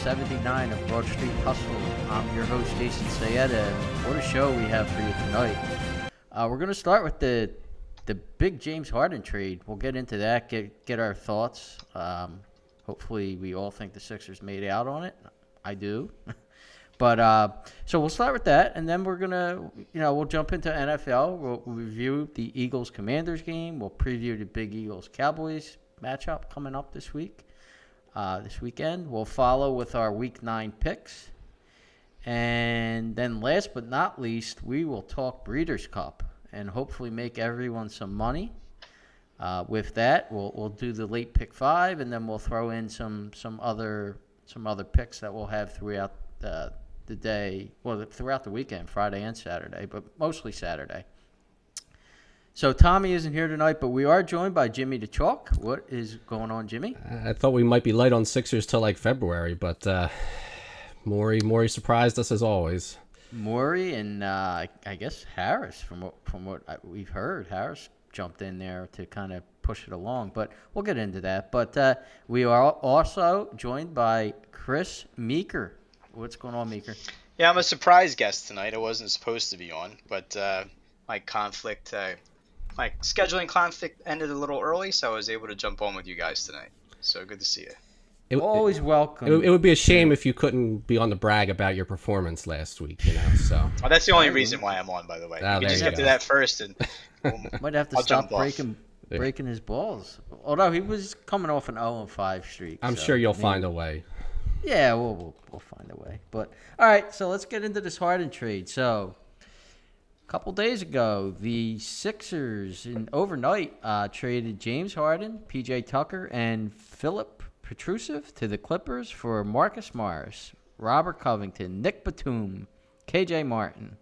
79 of Broad Street Hustle. I'm your host, Jason Sayeda, and what a show we have for you tonight. We're going to start with the big James Harden trade. We'll get into that, get our thoughts. Hopefully we all think the Sixers made out on it. I do. But so we'll start with that, and then we're going to, we'll jump into NFL. We'll review the Eagles-Commanders game. We'll preview the big Eagles-Cowboys matchup coming up this weekend. We'll follow with our Week 9 picks. And then last but not least, we will talk Breeders' Cup and hopefully make everyone some money. With that, we'll do the late pick 5, and then we'll throw in some other picks that we'll have throughout the day, well, throughout the weekend, Friday and Saturday, but mostly Saturday. So Tommy isn't here tonight, but we are joined by Jimmy the Chalk. What is going on, Jimmy? I thought we might be light on Sixers till like February, but Maury surprised us as always. Maury and I guess Harris, from what we've heard, Harris jumped in there to kind of push it along, but we'll get into that. But we are also joined by Chris Meeker. What's going on, Meeker? Yeah, I'm a surprise guest tonight. I wasn't supposed to be on, but my scheduling conflict ended a little early, so I was able to jump on with you guys tonight. So good to see you. Always welcome. It would be a shame if you couldn't be on the brag about your performance last week, So. Oh, that's the only reason why I'm on, by the way. You can just get to that first, and might have to I'll stop breaking his balls. Although he was coming off an 0-5 streak. I'm sure you'll find a way. Yeah, we'll find a way. But all right, so let's get into this Harden trade. So a couple days ago, the Sixers overnight traded James Harden, PJ Tucker, and Philip Petrusev to the Clippers for Marcus Morris, Robert Covington, Nick Batum, KJ Martin,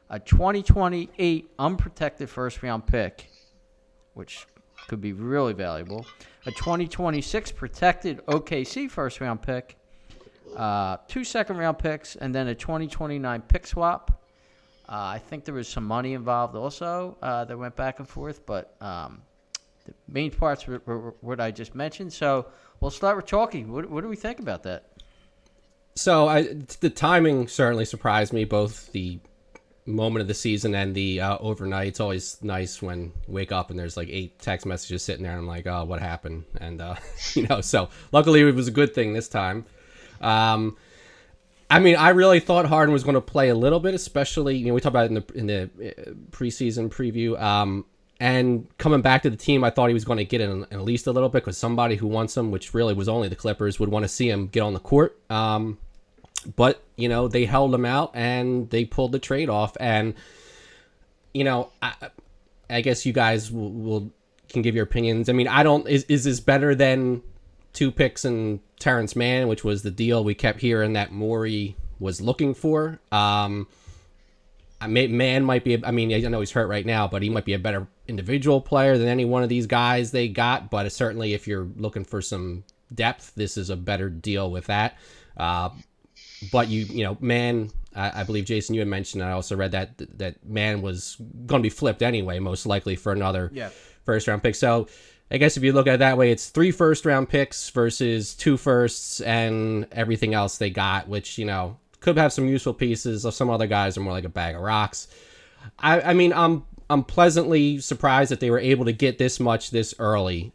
a 2028 unprotected first-round pick, which could be really valuable, a 2026 protected OKC first-round pick, 2 second-round picks, and then a 2029 pick swap. I think there was some money involved also that went back and forth, but the main parts were what I just mentioned. So we'll start with Chalky. What do we think about that? So the timing certainly surprised me, both the moment of the season and the overnight. It's always nice when you wake up and there's like 8 text messages sitting there and I'm like, oh, what happened? And, so luckily it was a good thing this time. I really thought Harden was going to play a little bit, especially, we talked about it in the preseason preview. And coming back to the team, I thought he was going to get in at least a little bit because somebody who wants him, which really was only the Clippers, would want to see him get on the court. But, they held him out and they pulled the trade off. And, I guess you guys can give your opinions. Is this better than 2 picks and Terrence Mann, which was the deal we kept hearing that Maury was looking for? Mann might be, I know he's hurt right now, but he might be a better individual player than any one of these guys they got. But certainly if you're looking for some depth, this is a better deal with that. But Mann, I believe, Jason, you had mentioned, I also read that Mann was going to be flipped anyway, most likely for another first round pick. So I guess if you look at it that way, it's 3 first round picks versus 2 firsts and everything else they got, which, could have some useful pieces. Some other guys are more like a bag of rocks. I'm pleasantly surprised that they were able to get this much this early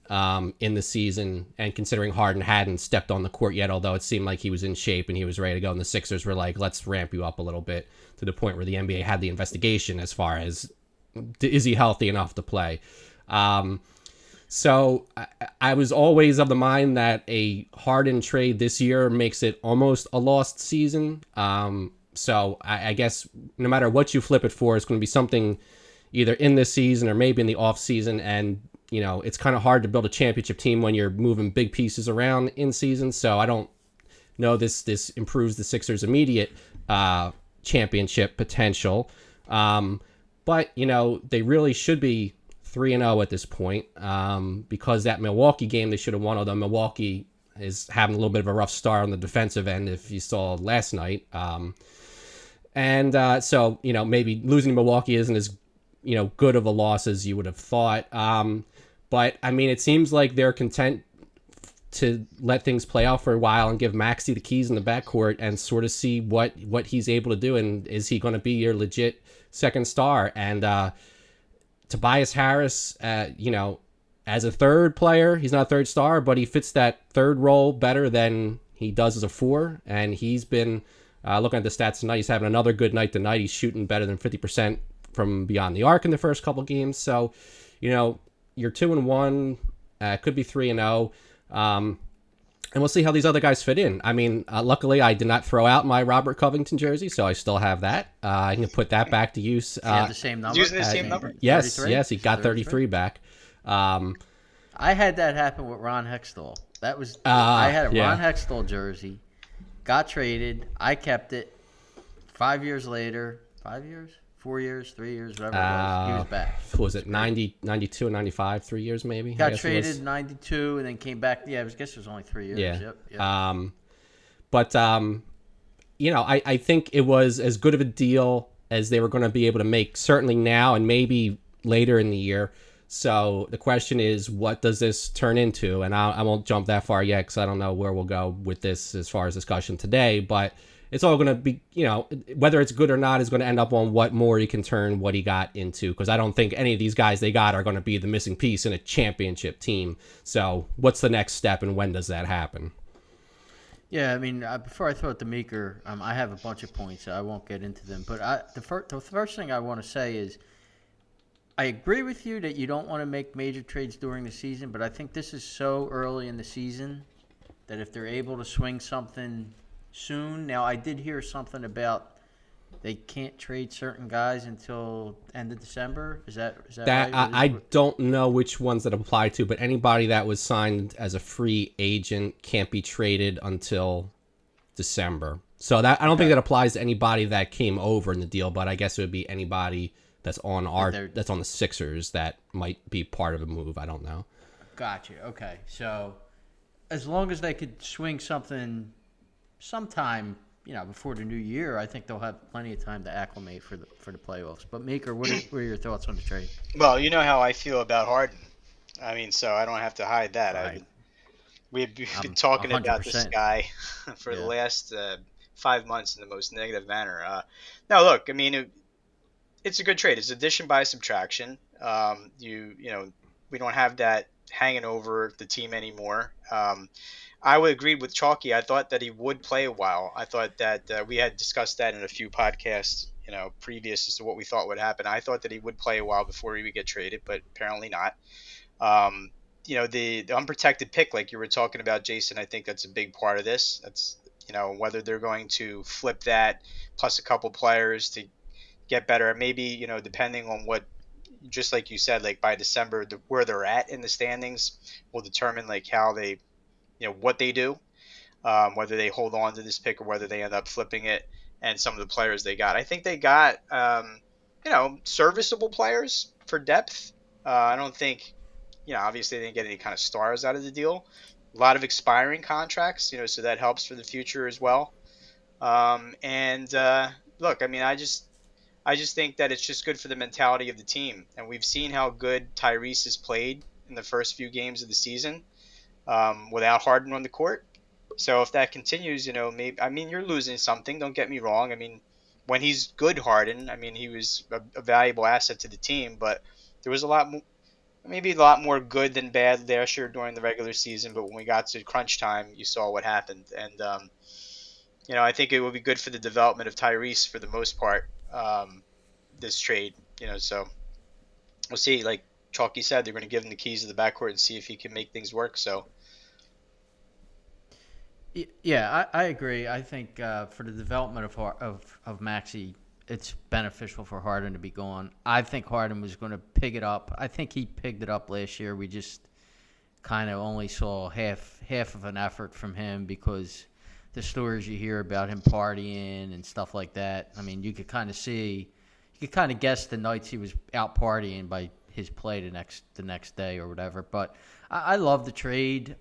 in the season, and considering Harden hadn't stepped on the court yet, although it seemed like he was in shape and he was ready to go, and the Sixers were like, let's ramp you up a little bit, to the point where the NBA had the investigation as far as, is he healthy enough to play? So I was always of the mind that a Harden trade this year makes it almost a lost season. So I guess no matter what you flip it for, it's going to be something either in this season or maybe in the off season. And, it's kind of hard to build a championship team when you're moving big pieces around in season. So I don't know this improves the Sixers' immediate championship potential. But, they really should be 3-0 at this point, because that Milwaukee game they should have won, although Milwaukee is having a little bit of a rough start on the defensive end, if you saw last night. So, maybe losing to Milwaukee isn't as, good of a loss as you would have thought. But, it seems like they're content to let things play out for a while and give Maxey the keys in the backcourt and sort of see what he's able to do, and is he going to be your legit second star? And Tobias Harris, as a third player, he's not a third star, but he fits that third role better than he does as a four. And he's been, looking at the stats tonight, he's having another good night tonight. He's shooting better than 50% from beyond the arc in the first couple games. So, you're 2-1, could be 3-0. And we'll see how these other guys fit in. I mean, luckily, I did not throw out my Robert Covington jersey, so I still have that. I can put that back to use. The same number? Using the same number? Yes, 33? Yes, he got 33 back. I had that happen with Ron Hextall. That was I had a Ron Hextall jersey, got traded. I kept it. 5 years later, 5 years, 4 years, 3 years, whatever it was, he was back. Was it 90, 92, and 95? 3 years maybe. Got traded in 92 and then came back. Yeah, I guess it was only 3 years. Yeah. Yep. But I think it was as good of a deal as they were going to be able to make, certainly now and maybe later in the year. So the question is, what does this turn into? And I won't jump that far yet because I don't know where we'll go with this as far as discussion today. But it's all going to be, whether it's good or not is going to end up on what more he can turn what he got into. Because I don't think any of these guys they got are going to be the missing piece in a championship team. So what's the next step and when does that happen? Yeah, I mean, before I throw it to Meeker, I have a bunch of points. So I won't get into them. But the first thing I want to say is, I agree with you that you don't want to make major trades during the season, but I think this is so early in the season that if they're able to swing something soon. Now, I did hear something about they can't trade certain guys until end of December. Is that right? I don't know which ones that apply to, but anybody that was signed as a free agent can't be traded until December. So that I don't think that applies to anybody that came over in the deal, but I guess it would be anybody that's on that's on the Sixers that might be part of a move. I don't know. Gotcha. Okay. So as long as they could swing something sometime, before the new year, I think they'll have plenty of time to acclimate for the playoffs. But Meeker, what are your thoughts on the trade? Well, you know how I feel about Harden. I mean, so I don't have to hide that. Right. We've been talking 100%. About this guy for the last 5 months in the most negative manner. Now, look, I mean, it's a good trade. It's addition by subtraction. We don't have that hanging over the team anymore. I would agree with Chalky. I thought that he would play a while. I thought that we had discussed that in a few podcasts, previous as to what we thought would happen. I thought that he would play a while before he would get traded, but apparently not. The unprotected pick, like you were talking about, Jason, I think that's a big part of this. That's, whether they're going to flip that plus a couple players to get better. Maybe, depending on what, just like you said, like by December, where they're at in the standings will determine like how they, what they do, whether they hold on to this pick or whether they end up flipping it, and some of the players they got. I think they got, serviceable players for depth. I don't think, obviously they didn't get any kind of stars out of the deal. A lot of expiring contracts, so that helps for the future as well. Look, I mean, I just think that it's just good for the mentality of the team. And we've seen how good Tyrese has played in the first few games of the season without Harden on the court. So if that continues, maybe, I mean, you're losing something. Don't get me wrong. I mean, when he's good Harden, I mean, he was a valuable asset to the team. But there was a lot more good than bad last year during the regular season. But when we got to crunch time, you saw what happened. And, I think it will be good for the development of Tyrese for the most part. This trade, so we'll see. Like Chalky said, they're going to give him the keys to the backcourt and see if he can make things work. So, yeah, I agree. I think for the development of Maxey, it's beneficial for Harden to be gone. I think Harden was going to pick it up. I think he picked it up last year. We just kind of only saw half of an effort from him because the stories you hear about him partying and stuff like that. I mean, you could kind of guess the nights he was out partying by his play the next day or whatever. But I love the trade.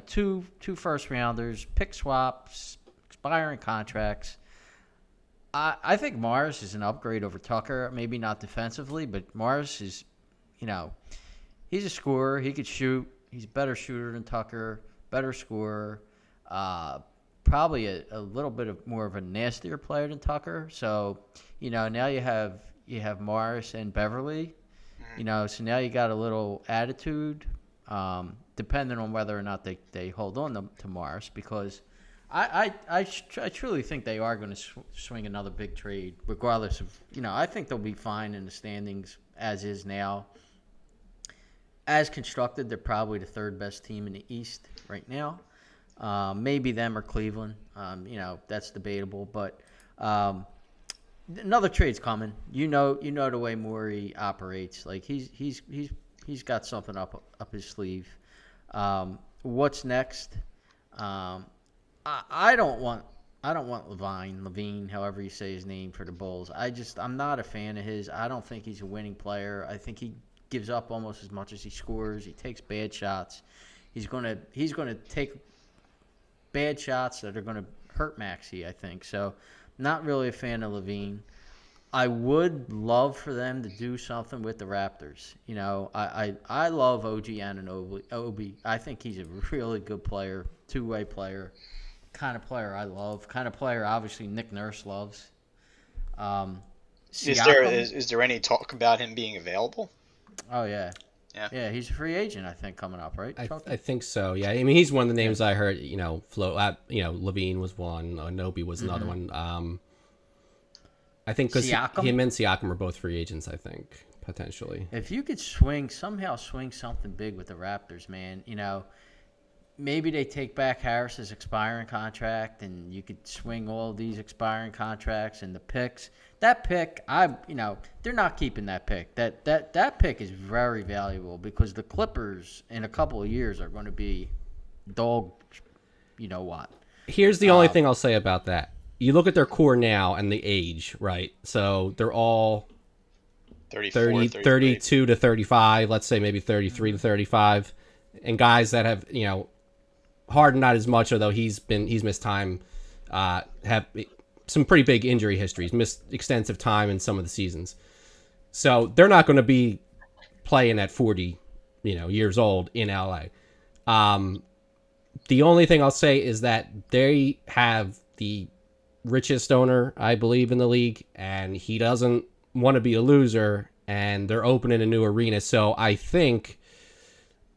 Two first rounders, pick swaps, expiring contracts. I think Morris is an upgrade over Tucker. Maybe not defensively, but Morris is, he's a scorer. He could shoot. He's a better shooter than Tucker. better scorer, probably a little bit of more of a nastier player than Tucker. So, now you have Morris and Beverly. So now you got a little attitude, depending on whether or not they hold on to Morris, because I truly think they are going to swing another big trade, regardless of, I think they'll be fine in the standings as is now. As constructed, they're probably the third best team in the East right now. Maybe them or Cleveland. That's debatable, but another trade's coming. You know the way Morey operates. Like he's got something up his sleeve. What's next? I don't want Levine, however you say his name, for the Bulls. I'm not a fan of his. I don't think he's a winning player. I think he gives up almost as much as he scores. He takes bad shots. He's gonna take bad shots that are gonna hurt Maxey, I think. So, not really a fan of Levine. I would love for them to do something with the Raptors. I love OG Anunoby. I think he's a really good player, two-way player, kind of player I love, kind of player obviously Nick Nurse loves. Is there any talk about him being available? Oh, yeah. Yeah, he's a free agent, I think, coming up, right? I think so, yeah. I mean, he's one of the names I heard, float out. Levine was one, Nobi was another one. I think because him and Siakam are both free agents, I think, potentially. If you could somehow swing something big with the Raptors, man, maybe they take back Harris's expiring contract, and you could swing all these expiring contracts and the picks. That pick, they're not keeping that pick. That pick is very valuable because the Clippers in a couple of years are going to be dog. You know what? Here's the only thing I'll say about that. You look at their core now and the age, right? So they're all 32 to 35. Let's say maybe 33 to 35, and guys that have Harden not as much, although he's missed time. Have some pretty big injury histories, missed extensive time in some of the seasons. So they're not going to be playing at 40, years old in LA. The only thing I'll say is that they have the richest owner, I believe, in the league, and he doesn't want to be a loser, and they're opening a new arena. So I think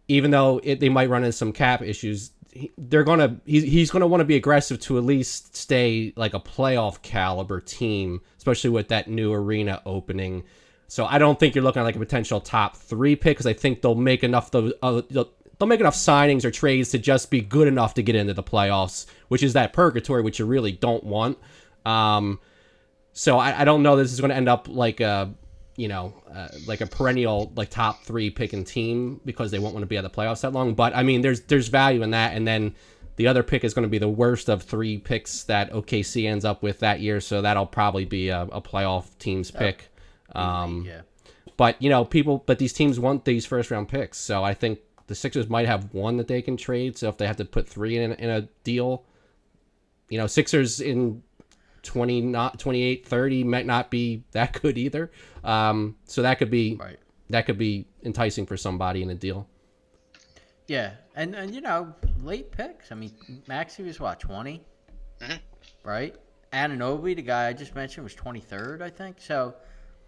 even though they might run into some cap issues, he's gonna want to be aggressive to at least stay like a playoff caliber team, especially with that new arena opening. So I don't think you're looking at like a potential top 3 pick, because I think they'll make enough signings or trades to just be good enough to get into the playoffs, which is that purgatory which you really don't want. So I don't know this is going to end up like a perennial like top 3 picking team, because they won't want to be at the playoffs that long. But I mean, there's value in that, and then the other pick is going to be the worst of 3 picks that OKC ends up with that year, so that'll probably be a playoff team's pick. Yeah. But these teams want these first round picks, so I think the Sixers might have one that they can trade. So if they have to put 3 in a deal, Sixers in 28, 30 might not be that good either. So that could be right. That could be enticing for somebody in a deal. Yeah, and late picks. I mean, Maxey was what, 20? Mm-hmm. Right? Anunoby, the guy I just mentioned, was 23rd, I think. So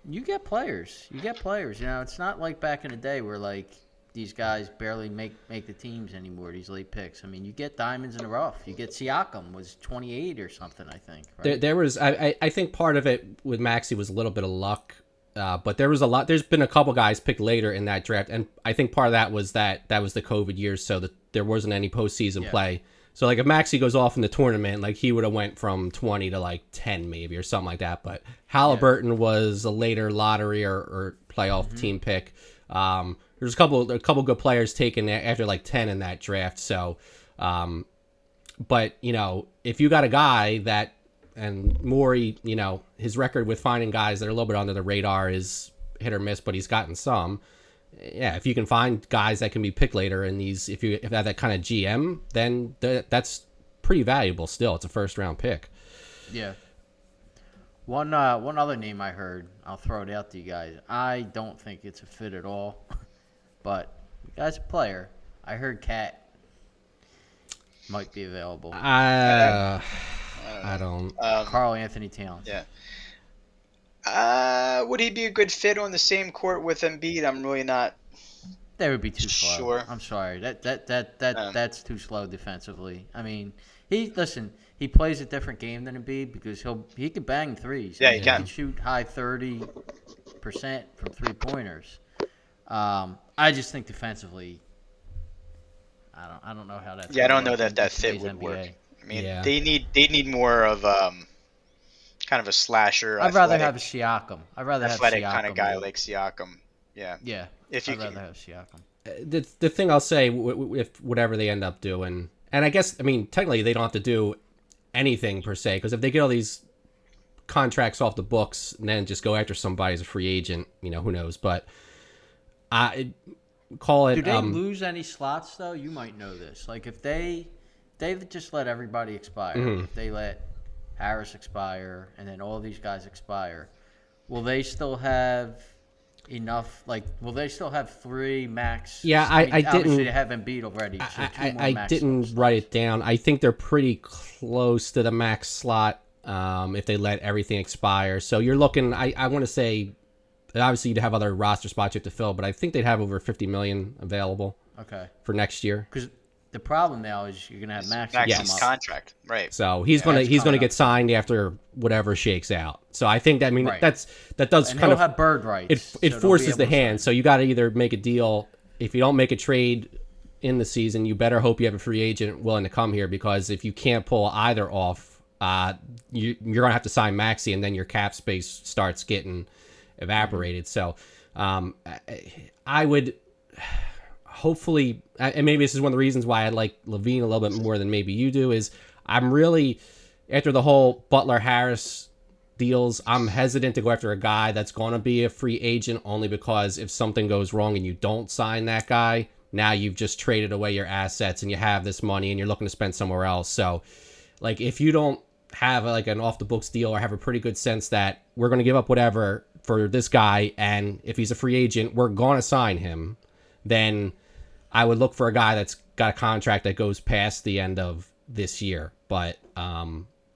you get players. It's not like back in the day where like these guys barely make the teams anymore, these late picks. I mean, you get diamonds in the rough. You get Siakam, was 28 or something, I think. Right? There was, I think part of it with Maxey was a little bit of luck, but there was a lot. There's been a couple guys picked later in that draft, and I think part of that was that was the COVID years, so that there wasn't any postseason play. So like if Maxey goes off in the tournament, like he would have went from 20 to like 10 maybe or something like that. But Halliburton was a later lottery or playoff team pick. There's a couple good players taken after like 10 in that draft. So, but if you got a guy that, and Morey, his record with finding guys that are a little bit under the radar is hit or miss, but he's gotten some. Yeah, if you can find guys that can be picked later in these, if you have that kind of GM, then that's pretty valuable still. It's a first round pick. Yeah. One other name I heard, I'll throw it out to you guys. I don't think it's a fit at all, but the guy's a player. I heard Cat. might be available. I don't. Karl Anthony Towns. Yeah. Would he be a good fit on the same court with Embiid? I'm really not. That would be too slow. Sure. I'm sorry. That's too slow defensively. I mean, he plays a different game than Embiid because he can bang threes. Yeah, I mean, he can. shoot high 30% from 3-pointers. I just think defensively, I don't know how that's. Yeah, I don't gonna know work that in fit today's would NBA. work. I mean, Yeah. they need more of kind of a slasher. I'd rather have a Siakam. I'd rather athletic have Siakam kind of guy than- like Siakam. Yeah. Yeah, If you I'd rather can, have Siakam. The thing I'll say, if whatever they end up doing, and I guess, I mean, technically they don't have to do anything per se, because if they get all these contracts off the books and then just go after somebody as a free agent, who knows? But I call it. Do they lose any slots though? You might know this. Like if they just let everybody expire. If they let Harris expire and then all these guys expire, will they still have enough? Like, will they still have 3 max? Yeah, I didn't. Obviously, they have Embiid already. So 2 more I max didn't slots. write it down. I think they're pretty close to the max slot if they let everything expire. So you're looking. I want to say, obviously you'd have other roster spots you have to fill, but I think they'd have over 50 million available. Okay. For next year. Because the problem now is you're gonna have Maxey's Maxey's come up. contract, right? So he's that's gonna coming get up. signed after whatever shakes out. So I think that Right. that does And kind he'll of have bird rights. it so they'll be forces able the to hand. sign. So you got to either make a deal. If you don't make a trade in the season, you better hope you have a free agent willing to come here, because if you can't pull either off, you're gonna have to sign Maxey, and then your cap space starts getting evaporated. So I would hopefully, and maybe this is one of the reasons why I like Levine a little bit more than maybe you do, is I'm really, after the whole Butler-Harris deals, I'm hesitant to go after a guy that's going to be a free agent, only because if something goes wrong and you don't sign that guy, now you've just traded away your assets and you have this money and you're looking to spend somewhere else. So, like, if you don't have like an off-the-books deal or have a pretty good sense that we're going to give up whatever for this guy, and if he's a free agent, we're going to sign him, then I would look for a guy that's got a contract that goes past the end of this year. But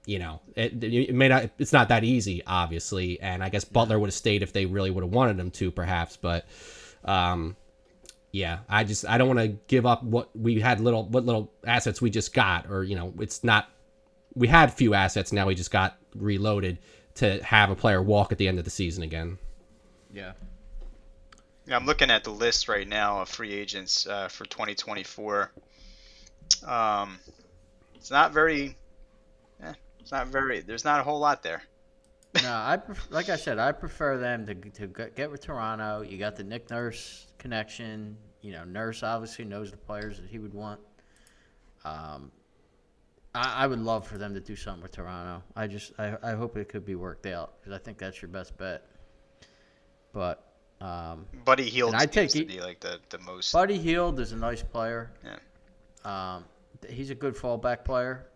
it may not. It's not that easy, obviously. And I guess Butler would have stayed if they really would have wanted him to, perhaps. But yeah, I don't want to give up what little assets we just got, or it's not. We had few assets, now we just got reloaded to have a player walk at the end of the season again. Yeah. Yeah, I'm looking at the list right now of free agents for 2024. It's not very. There's not a whole lot there. No, like I said, I prefer them to get with Toronto. You got the Nick Nurse connection. Nurse obviously knows the players that he would want. I would love for them to do something with Toronto. I hope it could be worked out, because I think that's your best bet. But Buddy Hield and seems to be like the most. Buddy Hield is a nice player. Yeah. He's a good fallback player.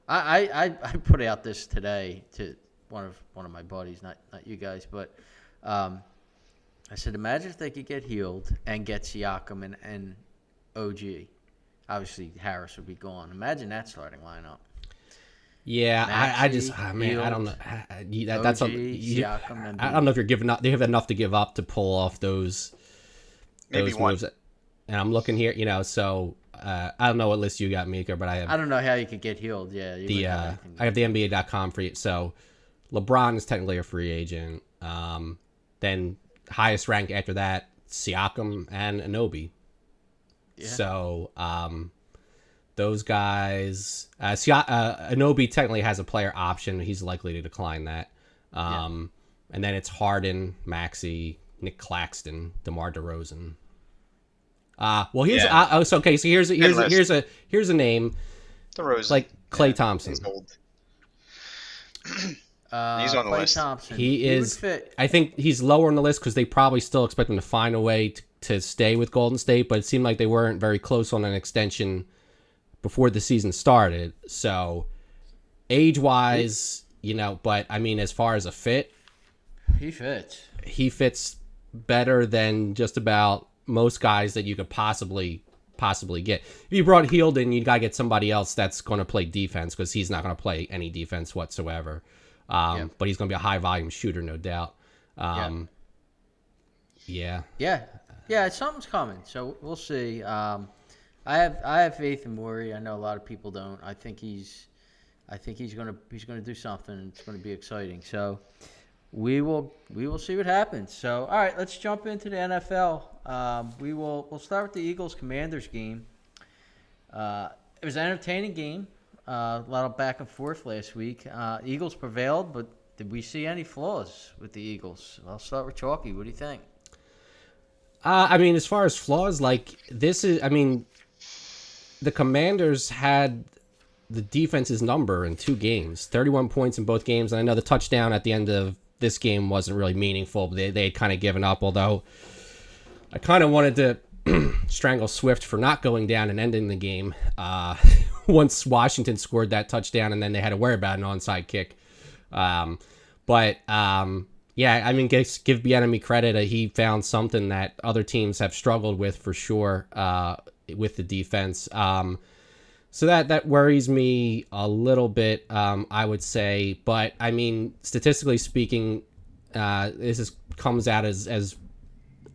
I put out this today to one of my buddies, not you guys, but I said, imagine if they could get Hield and get Siakam and OG. Obviously, Harris would be gone. Imagine that starting lineup. Yeah, I just Maxey, man, I don't know. That's OG, I Siakam, and don't know if you're giving up. They have enough to give up to pull off those Maybe one. moves. And I'm looking here, so I don't know what list you got, Mika, but I have I don't know how you could get Hield. Yeah, you wouldn't have anything. I have the NBA.com for you. So LeBron is technically a free agent. Then highest rank after that, Siakam and Anunoby. Yeah. So those guys, Anunoby technically has a player option. He's likely to decline that. And then it's Harden, Maxey, Nick Claxton, DeMar DeRozan. Well, here's so here's a name, DeRozan, like Klay Thompson. He's old. He's on the Klay list. Thompson. He is. would fit. I think he's lower on the list because they probably still expect him to find a way to stay with Golden State, but it seemed like they weren't very close on an extension before the season started. So, age-wise, but I mean, as far as a fit, He fits. he fits better than just about most guys that you could possibly possibly get. If you brought Hield in, you got to get somebody else that's going to play defense, because he's not going to play any defense whatsoever. But he's going to be a high volume shooter, no doubt. Yeah, something's coming. So we'll see. I have faith in Morey. I know a lot of people don't. I think he's gonna do something. It's gonna be exciting. So we will see what happens. So all right, let's jump into the NFL. We'll start with the Eagles-Commanders game. It was an entertaining game. A lot of back and forth last week. Eagles prevailed, but did we see any flaws with the Eagles? I'll start with Chalky. What do you think? I mean, as far as flaws, like the Commanders had the defense's number in 2 games, 31 points in both games. And I know the touchdown at the end of this game wasn't really meaningful. But they had kind of given up, although I kind of wanted to strangle Swift for not going down and ending the game once Washington scored that touchdown, and then they had to worry about an onside kick. Yeah, I mean, give Bieniemy credit. He found something that other teams have struggled with for sure with the defense. So that worries me a little bit, I would say. But, I mean, statistically speaking, comes out as,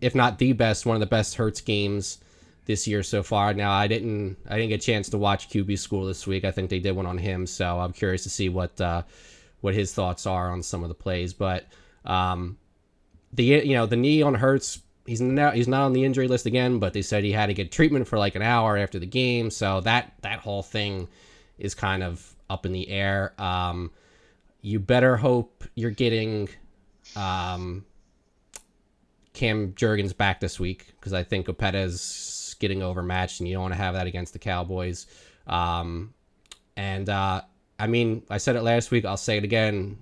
if not the best, one of the best Hurts games this year so far. Now, I didn't get a chance to watch QB School this week. I think they did one on him, so I'm curious to see what his thoughts are on some of the plays. But the knee on Hurts, he's not on the injury list again, but they said he had to get treatment for like an hour after the game, so that whole thing is kind of up in the air. You better hope you're getting Cam Jurgens back this week, because I think Opeta is getting overmatched, and you don't want to have that against the Cowboys. I mean, I said it last week, I'll say it again.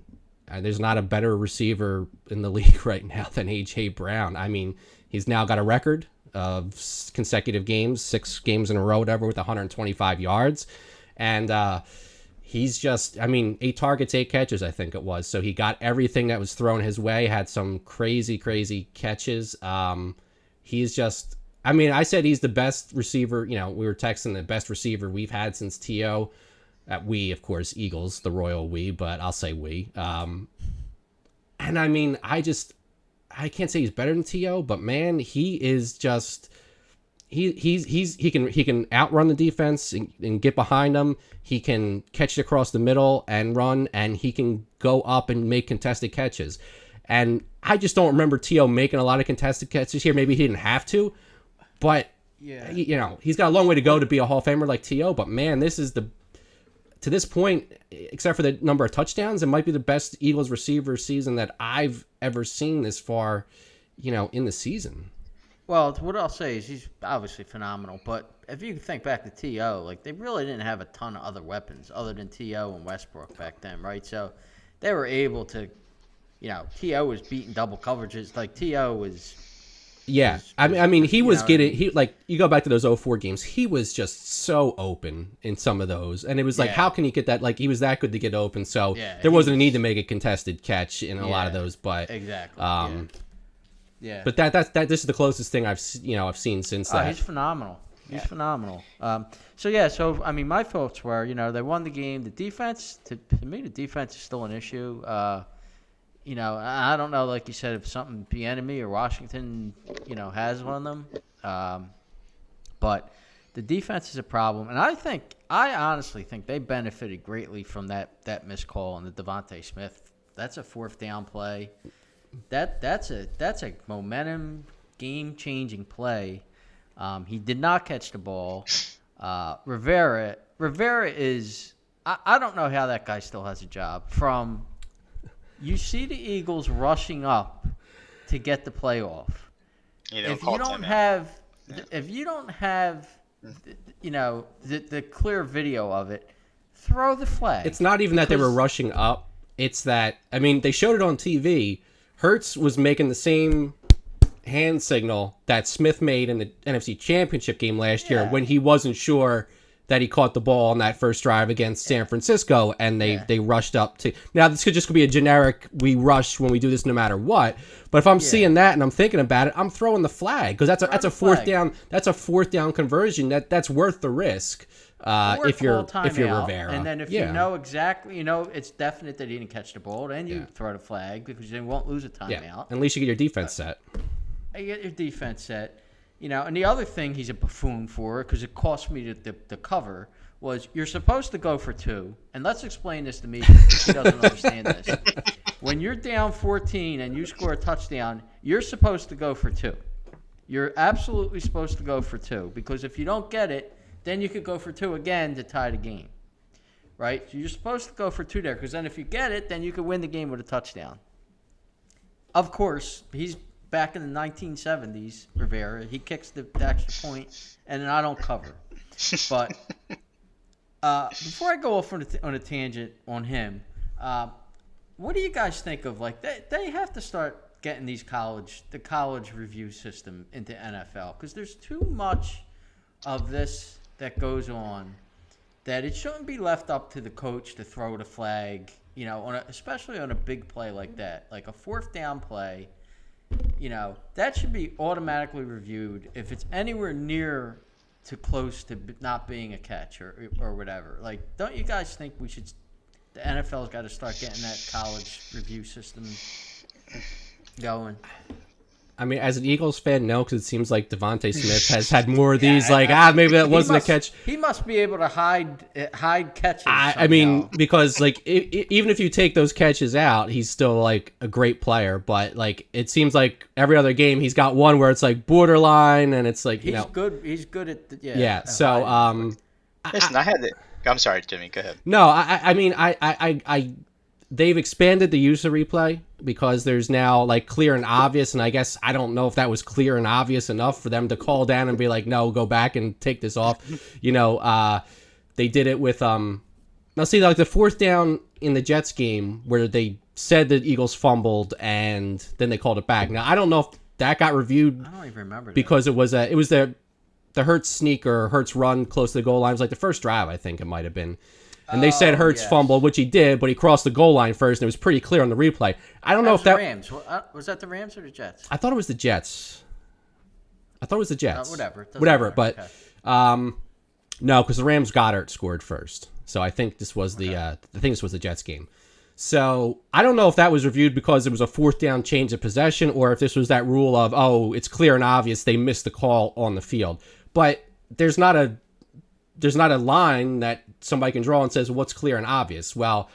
There's not a better receiver in the league right now than A.J. Brown. I mean, he's now got a record of consecutive games, 6 games in a row, whatever, with 125 yards. And he's just, 8 targets, 8 catches, I think it was. So he got everything that was thrown his way, had some crazy, crazy catches. He's just, I said he's the best receiver. We were texting the best receiver we've had since T.O., we, of course, Eagles, the royal we, but I'll say we. And I can't say he's better than T.O., but man, he is just, he can outrun the defense and get behind them. He can catch it across the middle and run, and he can go up and make contested catches. And I just don't remember T.O. making a lot of contested catches here. Maybe he didn't have to, but yeah, he's got a long way to go to be a Hall of Famer like T.O., but man, to this point, except for the number of touchdowns, it might be the best Eagles receiver season that I've ever seen this far, in the season. Well, what I'll say is he's obviously phenomenal, but if you think back to T.O., like, they really didn't have a ton of other weapons other than T.O. and Westbrook back then, right? So they were able to, T.O. was beating double coverages. Like, T.O. was... Yeah, he was getting, you go back to those 04 games, he was just so open in some of those. And it was like, how can you get that? Like, he was that good to get open. So there wasn't a need to make a contested catch in a lot of those. But exactly. Yeah. But this is the closest thing I've seen since that. He's phenomenal. He's phenomenal. So my thoughts were, they won the game. The defense, to me, the defense is still an issue. I don't know, like you said, if something Bieniemy or Washington, has on them. But the defense is a problem. And I honestly think they benefited greatly from that missed call on the Devontae Smith. That's a 4th down play. That's a momentum, game-changing play. He did not catch the ball. Rivera is – I don't know how that guy still has a job. You see the Eagles rushing up to get the playoff. If you don't have the clear video of it, throw the flag. It's not even that they were rushing up. It's that, they showed it on TV. Hurts was making the same hand signal that Smith made in the NFC Championship game last year when he wasn't sure that he caught the ball on that first drive against San Francisco, and they rushed up to. Now this could just be a generic we rush when we do this no matter what. But if I'm seeing that and I'm thinking about it, I'm throwing the flag because that's a fourth down. That's a fourth down conversion that's worth the risk. If you're Rivera, and then if you know exactly, it's definite that he didn't catch the ball, then you throw the flag because you won't lose a timeout. Yeah. At least you get your defense set. You get your defense set. And the other thing he's a buffoon for, because it cost me the cover, was you're supposed to go for 2. And let's explain this to me because he doesn't understand this. When you're down 14 and you score a touchdown, you're supposed to go for 2. You're absolutely supposed to go for 2 because if you don't get it, then you could go for 2 again to tie the game. Right? So you're supposed to go for 2 there because then if you get it, then you could win the game with a touchdown. Of course, he's back in the 1970s, Rivera. He kicks the extra point, and then I don't cover. But before I go off on a tangent on him, what do you guys think of, like, they have to start getting the college review system into NFL because there's too much of this that goes on that it shouldn't be left up to the coach to throw the flag, especially on a big play like that, like a fourth down play. That should be automatically reviewed if it's anywhere near to close to not being a catch or whatever. Like, don't you guys think the NFL's got to start getting that college review system going? I mean, as an Eagles fan, no, because it seems like Devontae Smith has had more of these. Maybe that wasn't a catch. He must be able to hide catches. I mean, because even if you take those catches out, he's still like a great player. But like, it seems like every other game he's got one where it's like borderline, and it's like he's good. He's good at yeah. So listen, I had it. I'm sorry, Jimmy. Go ahead. No, I mean, they've expanded the use of replay because there's now like clear and obvious, and I guess I don't know if that was clear and obvious enough for them to call down and be like, no, go back and take this off. They did it with now see, like the fourth down in the Jets game where they said that Eagles fumbled and then they called it back. Now I don't know if that got reviewed. I don't even remember because it was the Hurts sneak or Hurts run close to the goal line. It was like the first drive, I think it might have been. And they said Hurts fumbled, which he did, but he crossed the goal line first, and it was pretty clear on the replay. I don't know if that Rams. Was that the Rams or the Jets? I thought it was the Jets. Whatever. But okay. No, because the Rams Goddard scored first, so I think this was the Jets game. So I don't know if that was reviewed because it was a fourth down change of possession, or if this was that rule of it's clear and obvious they missed the call on the field. But there's not a line that somebody can draw and says what's clear and obvious. Well,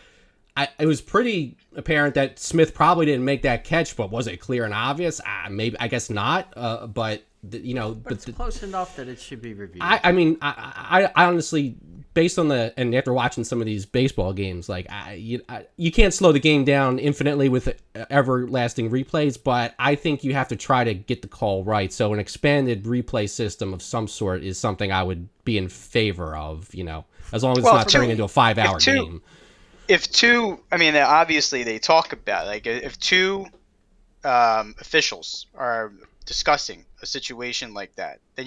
it was pretty apparent that Smith probably didn't make that catch, but was it clear and obvious? Maybe, I guess not. But it's close enough that it should be reviewed. I mean, I honestly, based on and after watching some of these baseball games, like you can't slow the game down infinitely with everlasting replays, but I think you have to try to get the call right. So an expanded replay system of some sort is something I would be in favor of, as long as it's not turning into a 5-hour game. Obviously they talk about, like, if two officials are discussing a situation like that, then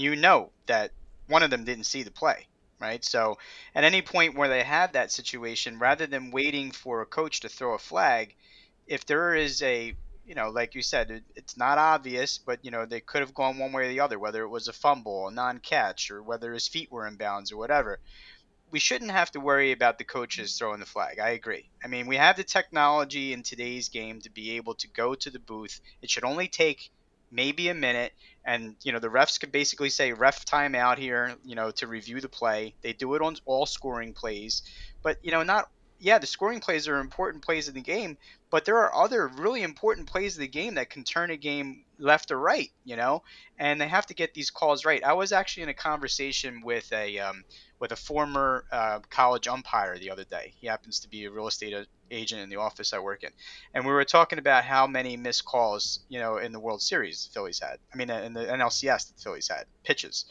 that one of them didn't see the play, right? So at any point where they have that situation, rather than waiting for a coach to throw a flag, if there is like you said, it's not obvious, but they could have gone one way or the other, whether it was a fumble, a non-catch, or whether his feet were in bounds or whatever. We shouldn't have to worry about the coaches throwing the flag. I agree. I mean, we have the technology in today's game to be able to go to the booth. It should only take maybe a minute, and the refs could basically say ref timeout here, to review the play. They do it on all scoring plays, but the scoring plays are important plays in the game, but there are other really important plays of the game that can turn a game left or right, and they have to get these calls right. I was actually in a conversation with a former college umpire the other day. He happens to be a real estate agent in the office I work in, and we were talking about how many missed calls, in the World Series the Phillies had. I mean, in the NLCS the Phillies had pitches,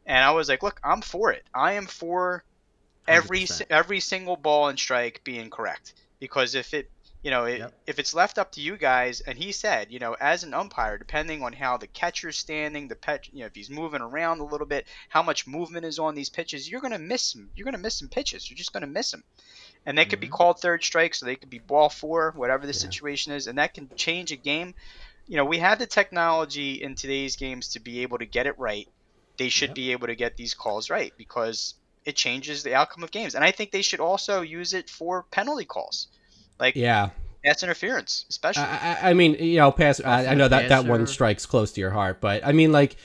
and I was like, look, I'm for it. I am for every 100%. every single ball and strike being correct, because if Yep. If it's left up to you guys, and he said, as an umpire, depending on how the catcher's standing, if he's moving around a little bit, how much movement is on these pitches, you're gonna miss him. You're gonna miss some pitches. You're just gonna miss them, and they could be called third strike, so they could be ball four, whatever the situation is, and that can change a game. We have the technology in today's games to be able to get it right. They should be able to get these calls right because it changes the outcome of games, and I think they should also use it for penalty calls. Like Yeah. pass interference, especially. I mean, pass. I know that one strikes close to your heart, but I mean, like,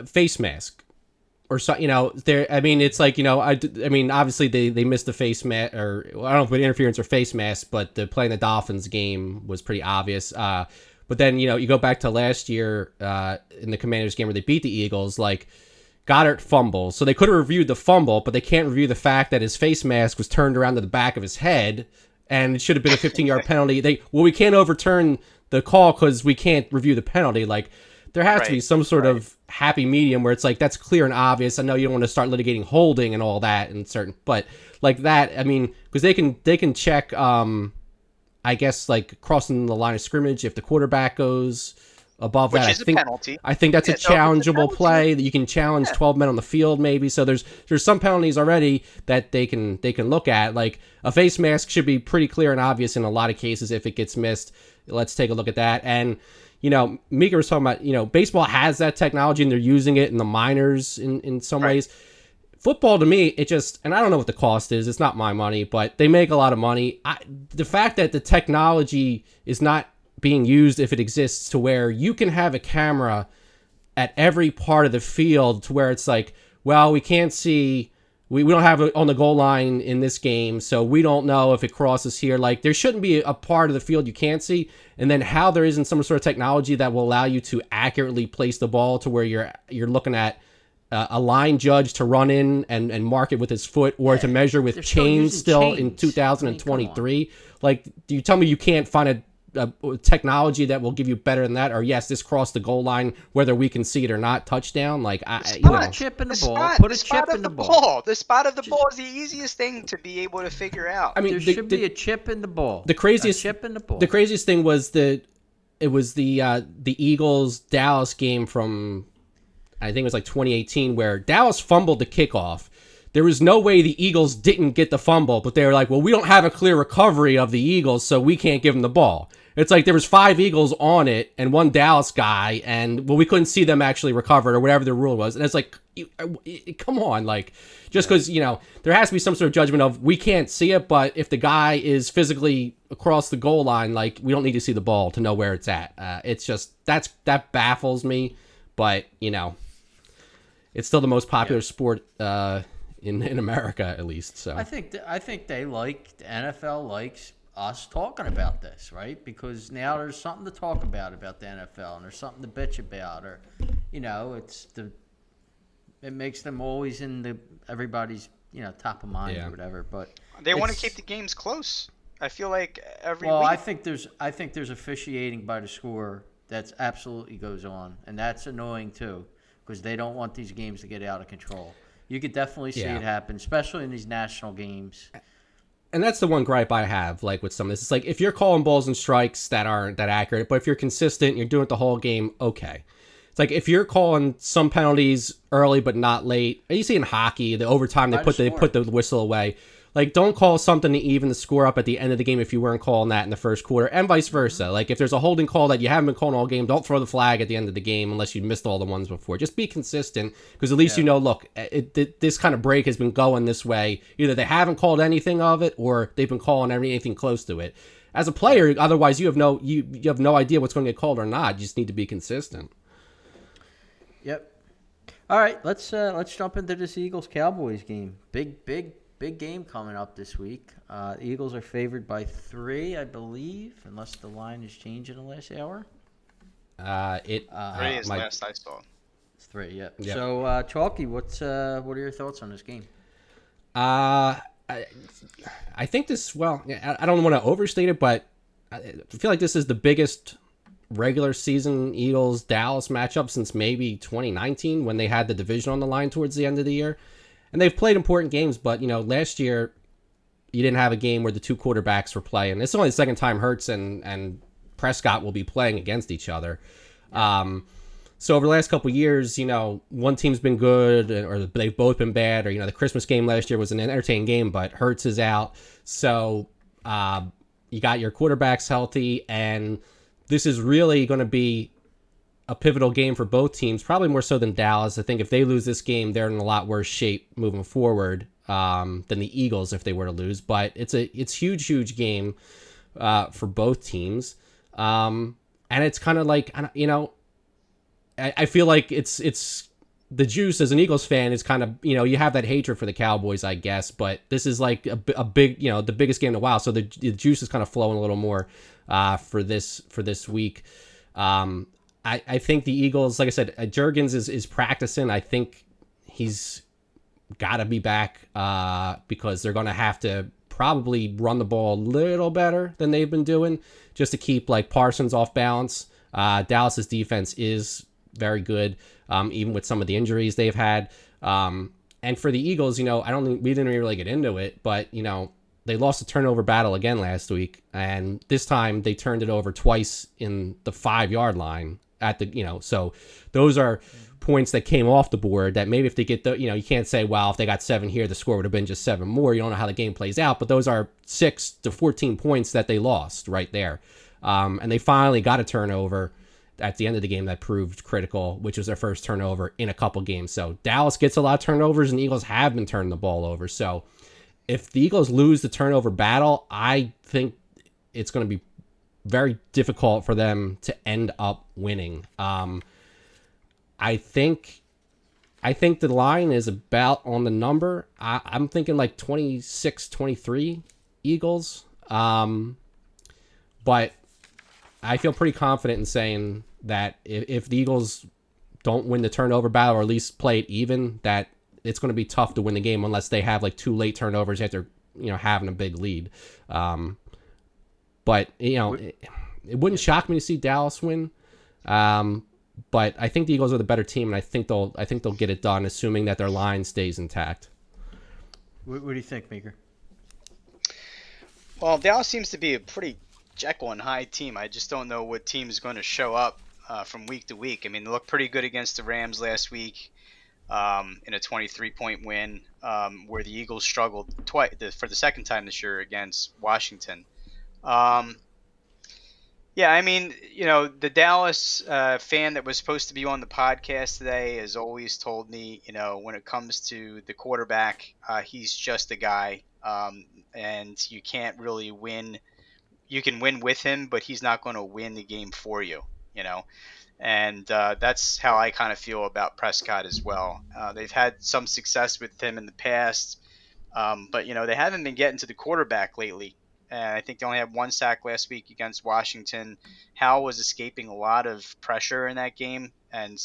face mask or so. There. I mean, it's like I mean, obviously they missed the face mask, or I don't know if it was interference or face mask, but the playing the Dolphins game was pretty obvious. But then you go back to last year in the Commanders game where they beat the Eagles, like. Goddard fumbles, so they could have reviewed the fumble, but they can't review the fact that his face mask was turned around to the back of his head, and it should have been a 15-yard penalty. We can't overturn the call because we can't review the penalty. Like, there has to be some sort of happy medium where it's like, that's clear and obvious. I know you don't want to start litigating holding and all that and certain, but like that, I mean, because they can check, I guess, like crossing the line of scrimmage if the quarterback goes above Which that. is a penalty. I think that's a challengeable play that you can challenge 12 men on the field maybe. So there's some penalties already that they can look at. Like a face mask should be pretty clear and obvious in a lot of cases if it gets missed. Let's take a look at that. And Mika was talking about, baseball has that technology and they're using it in the minors in some ways. Football, to me, it just, and I don't know what the cost is. It's not my money, but they make a lot of money. The fact that the technology is not being used, if it exists, to where you can have a camera at every part of the field to where it's like, well, we can't see, we don't have it on the goal line in this game, so we don't know if it crosses here. Like, there shouldn't be a part of the field you can't see. And then how there isn't some sort of technology that will allow you to accurately place the ball to where you're looking at a line judge to run in and mark it with his foot, or to measure with chains still in 2023. I mean, like, do you tell me you can't find a technology that will give you better than that? Or yes, this crossed the goal line whether we can see it or not, touchdown. Like, put a chip in the ball. Put a chip in the ball. The spot of the ball is the easiest thing to be able to figure out. I mean, there should be a chip in the ball. The craziest chip in the ball. The craziest thing was the Eagles Dallas game from, I think it was like 2018, where Dallas fumbled the kickoff. There was no way the Eagles didn't get the fumble, but they were like, well, we don't have a clear recovery of the Eagles, so we can't give them the ball. It's like there was 5 Eagles on it and 1 Dallas guy, and we couldn't see them actually recover it or whatever the rule was. And it's like, come on, like, just because there has to be some sort of judgment of we can't see it, but if the guy is physically across the goal line, like, we don't need to see the ball to know where it's at. It's just that baffles me, but it's still the most popular sport in America, at least. So I think the NFL likes us talking about this, right? Because now there's something to talk about the NFL, and there's something to bitch about, or it makes them always in everybody's top of mind or whatever. But they want to keep the games close. I feel like every week. I think there's officiating by the score that's absolutely goes on, and that's annoying too, because they don't want these games to get out of control. You could definitely see it happen, especially in these national games. And that's the one gripe I have, like, with some of this. It's like, if you're calling balls and strikes that aren't that accurate, but if you're consistent and you're doing it the whole game, okay. It's like, if you're calling some penalties early but not late, you see in hockey, the overtime, they put the whistle away. Like, don't call something to even the score up at the end of the game if you weren't calling that in the first quarter, and vice versa. Like, if there's a holding call that you haven't been calling all game, don't throw the flag at the end of the game unless you missed all the ones before. Just be consistent, because at least look, this kind of break has been going this way. Either they haven't called anything of it, or they've been calling anything close to it. As a player, otherwise you have no idea what's going to get called or not. You just need to be consistent. Yep. All right, let's jump into this Eagles-Cowboys game. Big game coming up this week. The Eagles are favored by 3, I believe, unless the line has changed in the last hour. 3 is last I saw. It's 3, yeah. Yep. So, Chalky, what are your thoughts on this game? I think this, I don't want to overstate it, but I feel like this is the biggest regular season Eagles-Dallas matchup since maybe 2019, when they had the division on the line towards the end of the year. And they've played important games, but, last year, you didn't have a game where the two quarterbacks were playing. It's only the second time Hurts and Prescott will be playing against each other. So over the last couple of years, one team's been good or they've both been bad, or, the Christmas game last year was an entertaining game, but Hurts is out. So you got your quarterbacks healthy, and this is really going to be a pivotal game for both teams, probably more so than Dallas. I think if they lose this game, they're in a lot worse shape moving forward than the Eagles if they were to lose. But it's huge game for both teams. And it's kind of like, I feel like it's the juice as an Eagles fan is kind of, you have that hatred for the Cowboys, I guess, but this is like a big, the biggest game in a while. So the juice is kind of flowing a little more for this week. I think the Eagles, like I said, Juergens is practicing. I think he's got to be back because they're going to have to probably run the ball a little better than they've been doing just to keep like Parsons off balance. Dallas's defense is very good, even with some of the injuries they've had. And for the Eagles, we didn't really get into it, but they lost a turnover battle again last week, and this time they turned it over twice in the 5-yard line at the, so those are points that came off the board that maybe if they get you can't say, well, if they got 7 here, the score would have been just 7 more. You don't know how the game plays out, but those are 6 to 14 points that they lost right there. And they finally got a turnover at the end of the game that proved critical, which was their first turnover in a couple games. So Dallas gets a lot of turnovers, and the Eagles have been turning the ball over. So if the Eagles lose the turnover battle, I think it's going to be very difficult for them to end up winning. I think the line is about on the number. I'm thinking like 26-23 Eagles. But I feel pretty confident in saying that if the Eagles don't win the turnover battle, or at least play it even, that it's going to be tough to win the game unless they have like 2 late turnovers after having a big lead. But it wouldn't shock me to see Dallas win. But I think the Eagles are the better team, and I think they'll get it done, assuming that their line stays intact. What do you think, Meeker? Well, Dallas seems to be a pretty Jekyll and Hyde team. I just don't know what team is going to show up from week to week. I mean, they looked pretty good against the Rams last week in a 23-point win, where the Eagles struggled twice for the second time this year against Washington. Yeah, I mean, the Dallas fan that was supposed to be on the podcast today has always told me, when it comes to the quarterback, he's just a guy, and you can't really win. You can win with him, but he's not going to win the game for you, And that's how I kind of feel about Prescott as well. They've had some success with him in the past, but, they haven't been getting to the quarterback lately. And I think they only had 1 sack last week against Washington. Howell was escaping a lot of pressure in that game. And,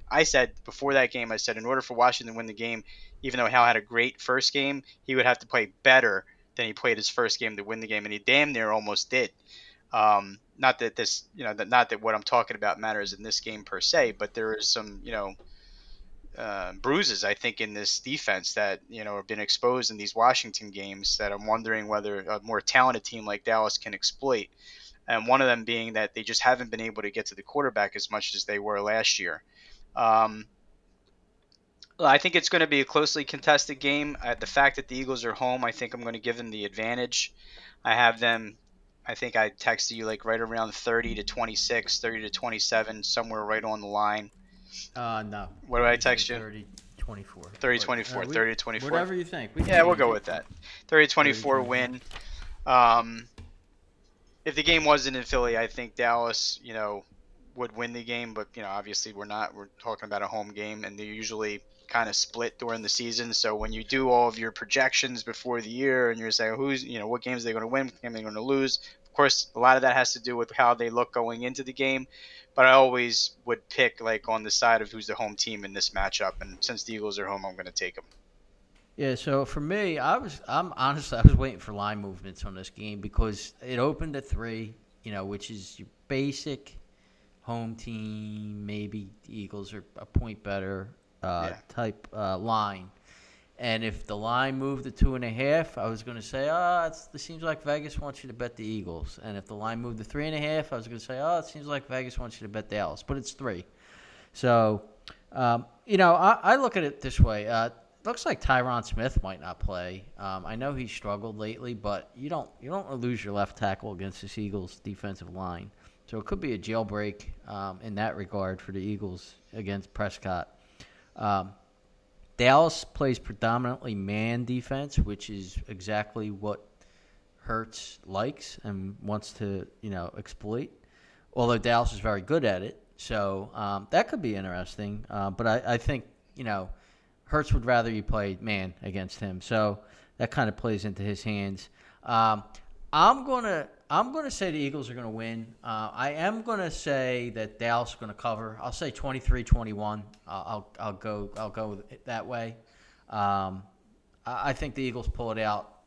I said before that game, in order for Washington to win the game, even though Howell had a great first game, he would have to play better than he played his first game to win the game. And he damn near almost did. Not that this, not that what I'm talking about matters in this game per se, but there is some, bruises, I think, in this defense that have been exposed in these Washington games that I'm wondering whether a more talented team like Dallas can exploit. And one of them being that they just haven't been able to get to the quarterback as much as they were last year. I think it's going to be a closely contested game. The fact that the Eagles are home, I think I'm going to give them the advantage. I have them. I think I texted you like right around 30-26, 30-27, somewhere right on the line. No. What did I text you? 30-24. 30-24, 30-24. Whatever you think. We'll go with that. 30-24 win. If the game wasn't in Philly, I think Dallas, would win the game. But, obviously we're not. We're talking about a home game, and they usually kind of split during the season. So when you do all of your projections before the year and you're saying what games they're going to win, what game they're going to lose, of course, a lot of that has to do with how they look going into the game. But I always would pick like on the side of who's the home team in this matchup. And since the Eagles are home, I'm going to take them. Yeah, so for me, I was waiting for line movements on this game because it opened at 3, which is your basic home team, maybe the Eagles are a point better type line. And if the line moved to 2.5, I was going to say, it seems like Vegas wants you to bet the Eagles. And if the line moved to 3.5, I was going to say, it seems like Vegas wants you to bet Dallas. But it's 3. So, I look at it this way. Looks like Tyron Smith might not play. I know he struggled lately, but you don't lose your left tackle against this Eagles defensive line. So it could be a jailbreak in that regard for the Eagles against Prescott. Dallas plays predominantly man defense, which is exactly what Hurts likes and wants to, exploit. Although Dallas is very good at it, so that could be interesting. But I think, Hurts would rather you play man against him, so that kind of plays into his hands. I'm gonna say the Eagles are gonna win. I am gonna say that Dallas is gonna cover. I'll say 23-21. I'll go with it that way. I think the Eagles pull it out.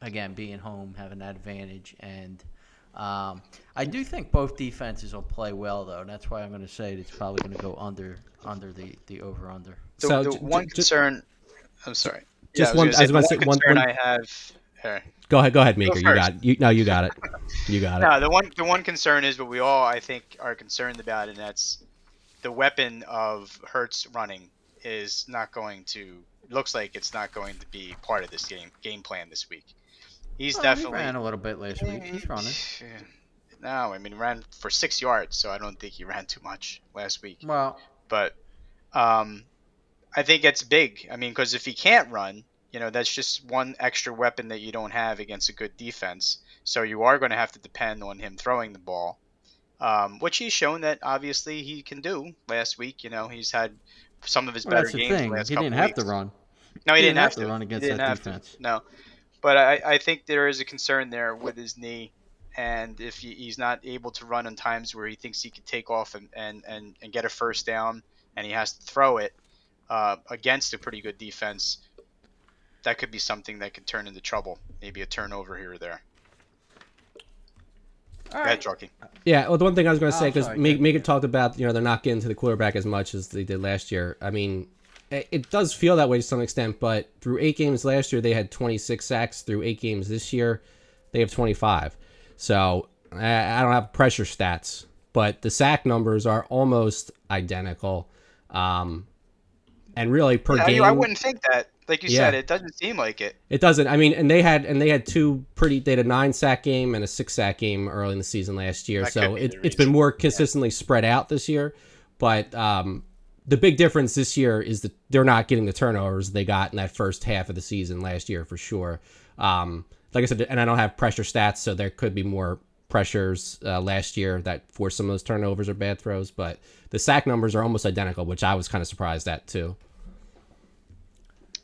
Again, being home, having that advantage, and I do think both defenses will play well, though. And that's why I'm going to say it's probably going to go under the over under. The one concern. I'm sorry. Just one. I was going to say one concern I have. Here. Go ahead, Meeker. You got it. You got it. You got it. No, the one concern is what we all, I think, are concerned about, and that's the weapon of Hurts running is not going to. Looks like it's not going to be part of this game plan this week. He's definitely he ran a little bit last week. He's running. No, I mean, ran for 6 yards, so I don't think he ran too much last week. Well, but I think it's big. I mean, because if he can't run, that's just one extra weapon that you don't have against a good defense. So you are going to have to depend on him throwing the ball, which he's shown that obviously he can do. Last week, he's had some of his better games. That's the thing. He didn't have to run. No, he didn't have to run against that defense. No, but I think there is a concern there with his knee, and if he's not able to run on times where he thinks he could take off and get a first down, and he has to throw it against a pretty good defense, that could be something that could turn into trouble. Maybe a turnover here or there. All Go ahead, Chalky. Yeah, well, the one thing I was going to say, because Meeker talked about, they're not getting to the quarterback as much as they did last year. I mean, it does feel that way to some extent, but through 8 games last year, they had 26 sacks. Through 8 games this year, they have 25. So I don't have pressure stats, but the sack numbers are almost identical. And really per game, I wouldn't think that. Like you said, it doesn't seem like it. It doesn't. I mean, and they had they had a 9 sack game and a 6 sack game early in the season last year. That So it's been more consistently spread out this year. But the big difference this year is that they're not getting the turnovers they got in that first half of the season last year for sure. Like I said, and I don't have pressure stats, so there could be more pressures last year that forced some of those turnovers or bad throws. But the sack numbers are almost identical, which I was kind of surprised at too.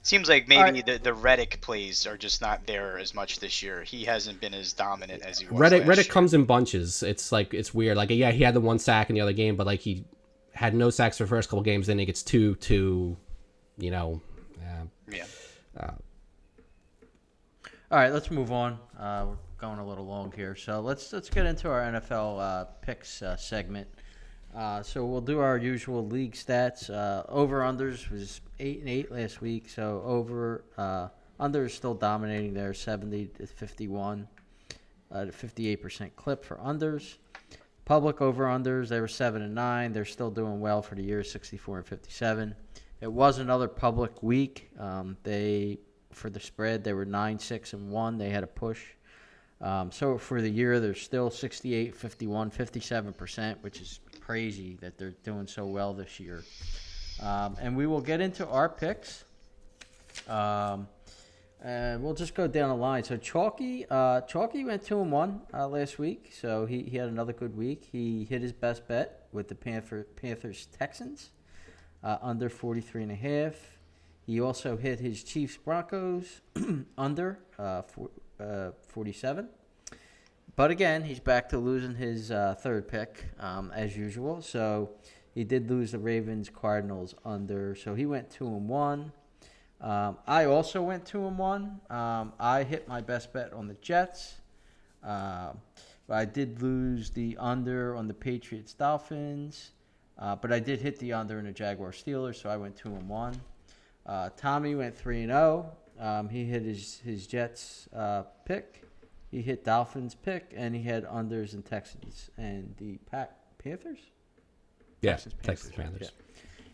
Seems like maybe the Reddick plays are just not there as much this year. He hasn't been as dominant as he was last year. Reddick comes in bunches. It's weird. Like, yeah, he had the 1 sack in the other game, but like he had no sacks for the first couple games. Then he gets 2. All right, let's move on. We're going a little long here, so let's get into our NFL picks segment. So we'll do our usual league stats. Over-unders was 8-8 last week, so under is still dominating there, 70-51, 58% clip for unders. Public over-unders, they were 7-9. They're still doing well for the year, 64-57. It was another public week. For the spread, they were 9-6-1. They had a push. So for the year, they're still 68-51, 57%, which is crazy that they're doing so well this year. And we will get into our picks. And we'll just go down the line. So Chalky went 2-1 last week, so he had another good week. He hit his best bet with the Panthers Texans under 43.5. He also hit his Chiefs Broncos under 47. But again, he's back to losing his third pick as usual. So he did lose the Ravens Cardinals under. So he went 2-1. I also went 2-1. I hit my best bet on the Jets. But I did lose the under on the Patriots Dolphins. But I did hit the under in the Jaguars Steelers, so I went 2-1. Tommy went 3-0. He hit his Jets pick. He hit Dolphins pick, and he had unders and Texans and the Panthers. Yeah, Texas Panthers. Yeah.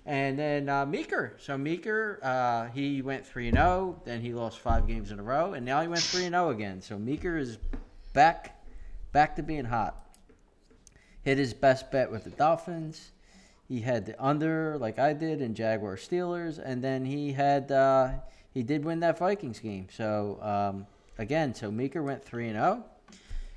And then Meeker. So Meeker, he went 3-0. Then he lost 5 games in a row, and now he went 3-0 again. So Meeker is back to being hot. Hit his best bet with the Dolphins. He had the under like I did in Jaguar Steelers, and then he did win that Vikings game. So so Meeker went 3-0.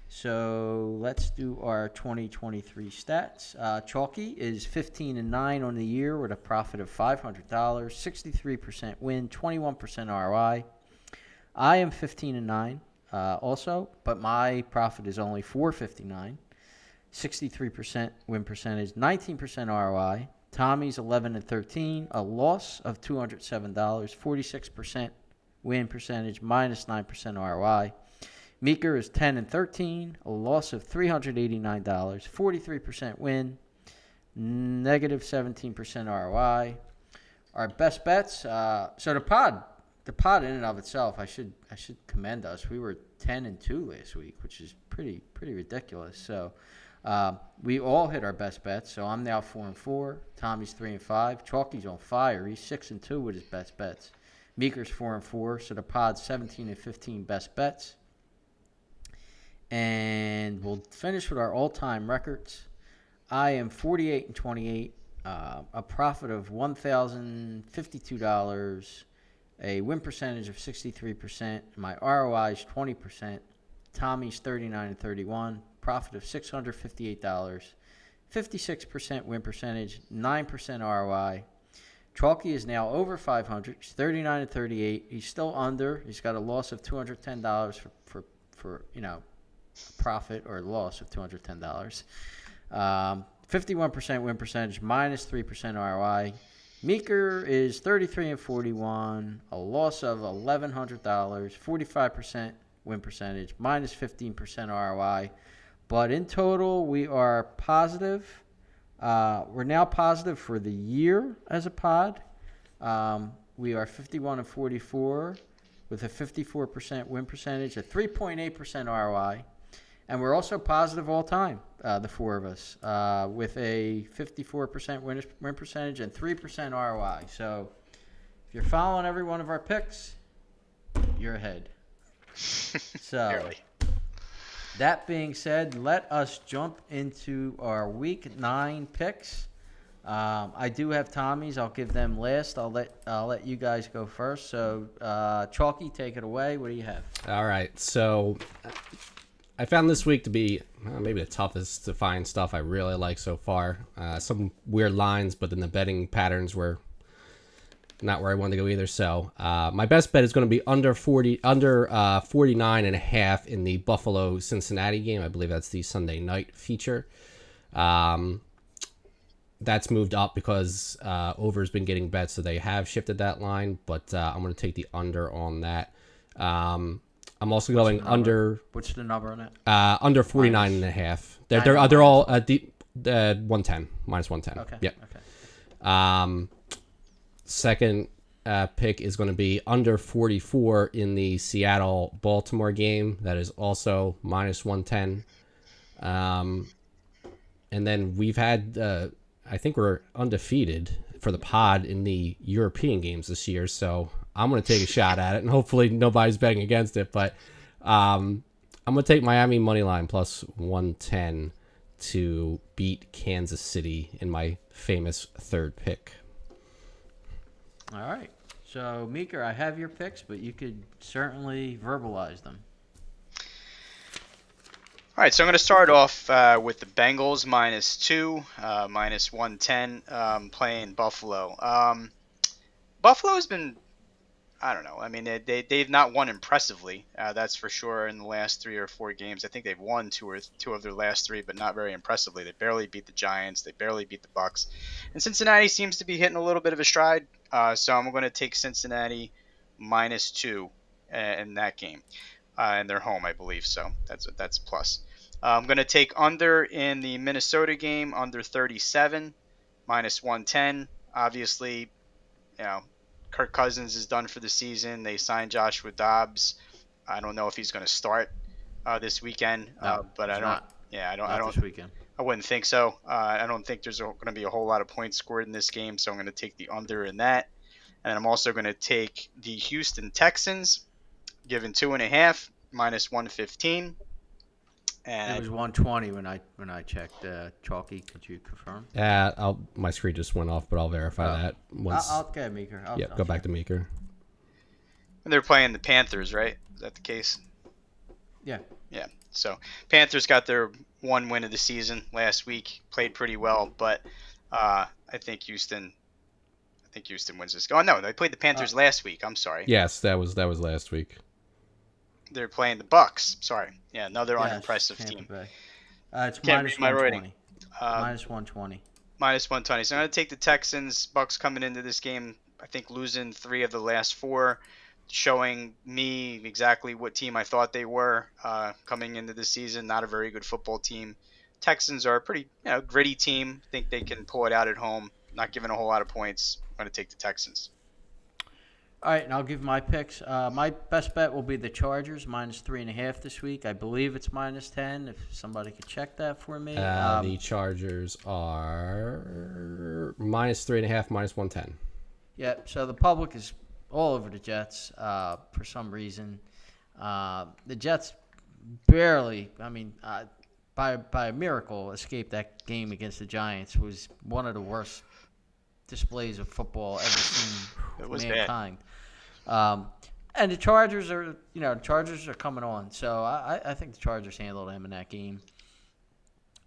So let's do our 2023 stats. Chalky is 15-9 on the year with a profit of $500, 63% win, 21% ROI. I am 15-9 also, but my profit is only $459. 63% win percentage, 19% ROI. Tommy's 11-13, a loss of $207, 46% win percentage, minus 9% ROI. Meeker is 10-13, a loss of $389, 43% win, negative 17% ROI. Our best bets. So the pod in and of itself, I should commend us. We were 10-2 last week, which is pretty ridiculous. So. We all hit our best bets, so I'm now 4-4. Tommy's 3-5. Chalky's on fire. He's 6-2 with his best bets. Meeker's 4-4, so the pod's 17-15 best bets. And we'll finish with our all-time records. I am 48-28, a profit of $1,052, a win percentage of 63%. My ROI is 20%. Tommy's 39-31. Profit of $658, 56% win percentage, 9% ROI. Chalky is now over 500. He's 39-38. He's still under. He's got a loss of $210 for profit or loss of $210. 51% win percentage, minus 3% ROI. Meeker is 33-41, a loss of $1,100, 45% win percentage, minus 15% ROI. But in total, we are positive. We're now positive for the year as a pod. We are 51-44 with a 54% win percentage, a 3.8% ROI. And we're also positive all time, the four of us, with a 54% win percentage and 3% ROI. So if you're following every one of our picks, you're ahead. So. Barely. That being said, let us jump into our Week 9 picks. I do have Tommy's. I'll give them last. I'll let you guys go first. So, Chalky, take it away. What do you have? All right. So, I found this week to be maybe the toughest to find stuff I really like so far. Some weird lines, but then the betting patterns were not where I wanted to go either. So my best bet is going to be under 49.5 in the Buffalo Cincinnati game. I believe that's the Sunday night feature. That's moved up because over's been getting bet, so they have shifted that line. But I'm going to take the under on that. I'm also going under. What's the number on it? Under 49.5. They're all 110 minus 110. Okay. Yep. Okay. Second pick is going to be under 44 in the Seattle-Baltimore game. That is also minus 110. And then we've had, I think we're undefeated for the pod in the European games this year. So I'm going to take a shot at it, and hopefully nobody's betting against it. But I'm going to take Miami money line plus 110 to beat Kansas City in my famous third pick. All right. So, Meeker, I have your picks, but you could certainly verbalize them. All right, so I'm going to start off with the Bengals -2, minus 110, playing Buffalo. Buffalo's been, I don't know. I mean, they've not won impressively. That's for sure. In the last 3 or 4 games, I think they've won two of their last 3, but not very impressively. They barely beat the Giants. They barely beat the Bucks. And Cincinnati seems to be hitting a little bit of a stride. So I'm going to take Cincinnati -2 in that game. And they're home, I believe. So that's plus. I'm going to take under in the Minnesota game, under 37, minus 110. Obviously, Kirk Cousins is done for the season. They signed Joshua Dobbs. I don't know if he's going to start this weekend, No, but I it's don't. not. Yeah, I don't. Not this weekend. I wouldn't think so. I don't think there's going to be a whole lot of points scored in this game, so I'm going to take the under in that. And I'm also going to take the Houston Texans, given 2.5 minus 115. And It was 120 when I checked. Chalky, could you confirm? My screen just went off, but I'll verify that once. I'll get Meeker. I'll Go back to Meeker. And they're playing the Panthers, right? Is that the case? Yeah. Yeah. So Panthers got their one win of the season last week. Played pretty well, but I think Houston wins this. Oh no, they played the Panthers last week. I'm sorry. Yes, that was last week. They're playing the Bucks. Sorry. Yeah, another Yes, unimpressive Tampa team. Bay. It's Can't minus read my 120. writing. Minus 120. Minus 120. So I'm going to take the Texans. Bucks coming into this game, I think losing 3 of the last 4, showing me exactly what team I thought they were coming into the season. Not a very good football team. Texans are a pretty gritty team. Think they can pull it out at home. Not giving a whole lot of points. I'm going to take the Texans. All right, and I'll give my picks. My best bet will be the Chargers, minus 3.5 this week. I believe it's minus 10. If somebody could check that for me. The Chargers are minus 3.5, minus 110. Yeah, so the public is all over the Jets for some reason. The Jets barely, by a miracle, escaped that game against the Giants. It was one of the worst displays of football ever seen It was mankind. And the Chargers are, coming on. So I think the Chargers handled them in that game.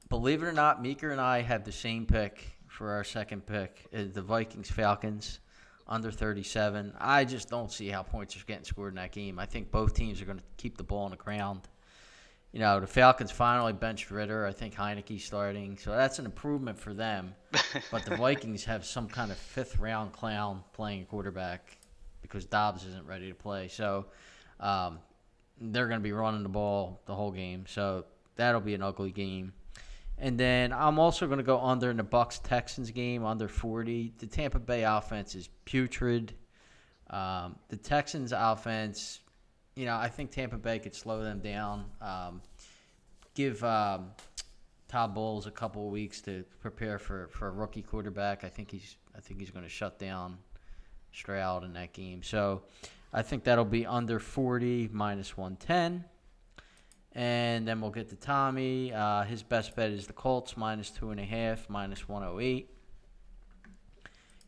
Believe it or not, Meeker and I have the same pick for our second pick, the Vikings-Falcons, under 37. I just don't see how points are getting scored in that game. I think both teams are going to keep the ball on the ground. The Falcons finally benched Ritter. I think Heineke's starting. So that's an improvement for them. But the Vikings have some kind of fifth-round clown playing quarterback because Dobbs isn't ready to play. So they're going to be running the ball the whole game. So that'll be an ugly game. And then I'm also going to go under in the Bucs-Texans game, under 40. The Tampa Bay offense is putrid. The Texans offense, I think Tampa Bay could slow them down. Give Todd Bowles a couple of weeks to prepare for a rookie quarterback. I think he's going to shut down Stroud in that game. So I think that'll be under 40, minus 110. And then we'll get to Tommy. His best bet is the Colts, minus 2.5, minus 108.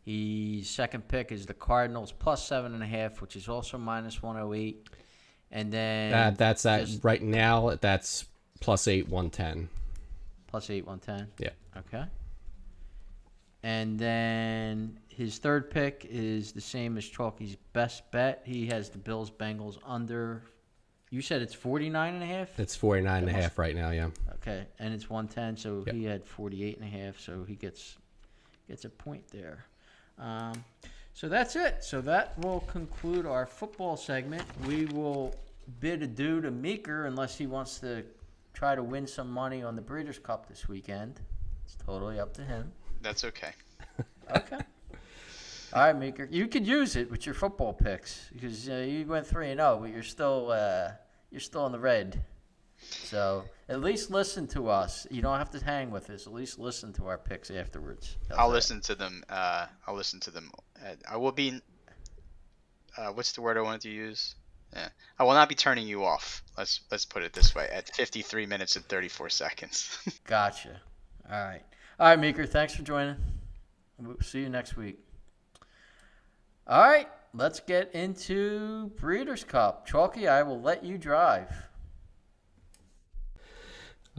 His second pick is the Cardinals, plus 7.5, which is also minus 108. And then that's right now. That's plus 8, 110. Plus 8, 110. Yeah. Okay. And then his third pick is the same as Chalky's best bet. He has the Bills-Bengals under. You said it's 49.5? It's 49.5 right now, yeah. Okay, and it's 110, so Yep. he had 48.5, so he gets a point there. So that's it. So that will conclude our football segment. We will bid adieu to Meeker unless he wants to try to win some money on the Breeders' Cup this weekend. It's totally up to him. That's okay. Okay. All right, Meeker. You could use it with your football picks because you went 3-0, but you're still in the red. So at least listen to us. You don't have to hang with us. At least listen to our picks afterwards. I'll listen to them. I will be. What's the word I wanted to use? Yeah. I will not be turning you off. Let's put it this way. At 53 minutes and 34 seconds. Gotcha. All right, Meeker. Thanks for joining. We'll see you next week. All right, let's get into Breeders' Cup. Chalky, I will let you drive.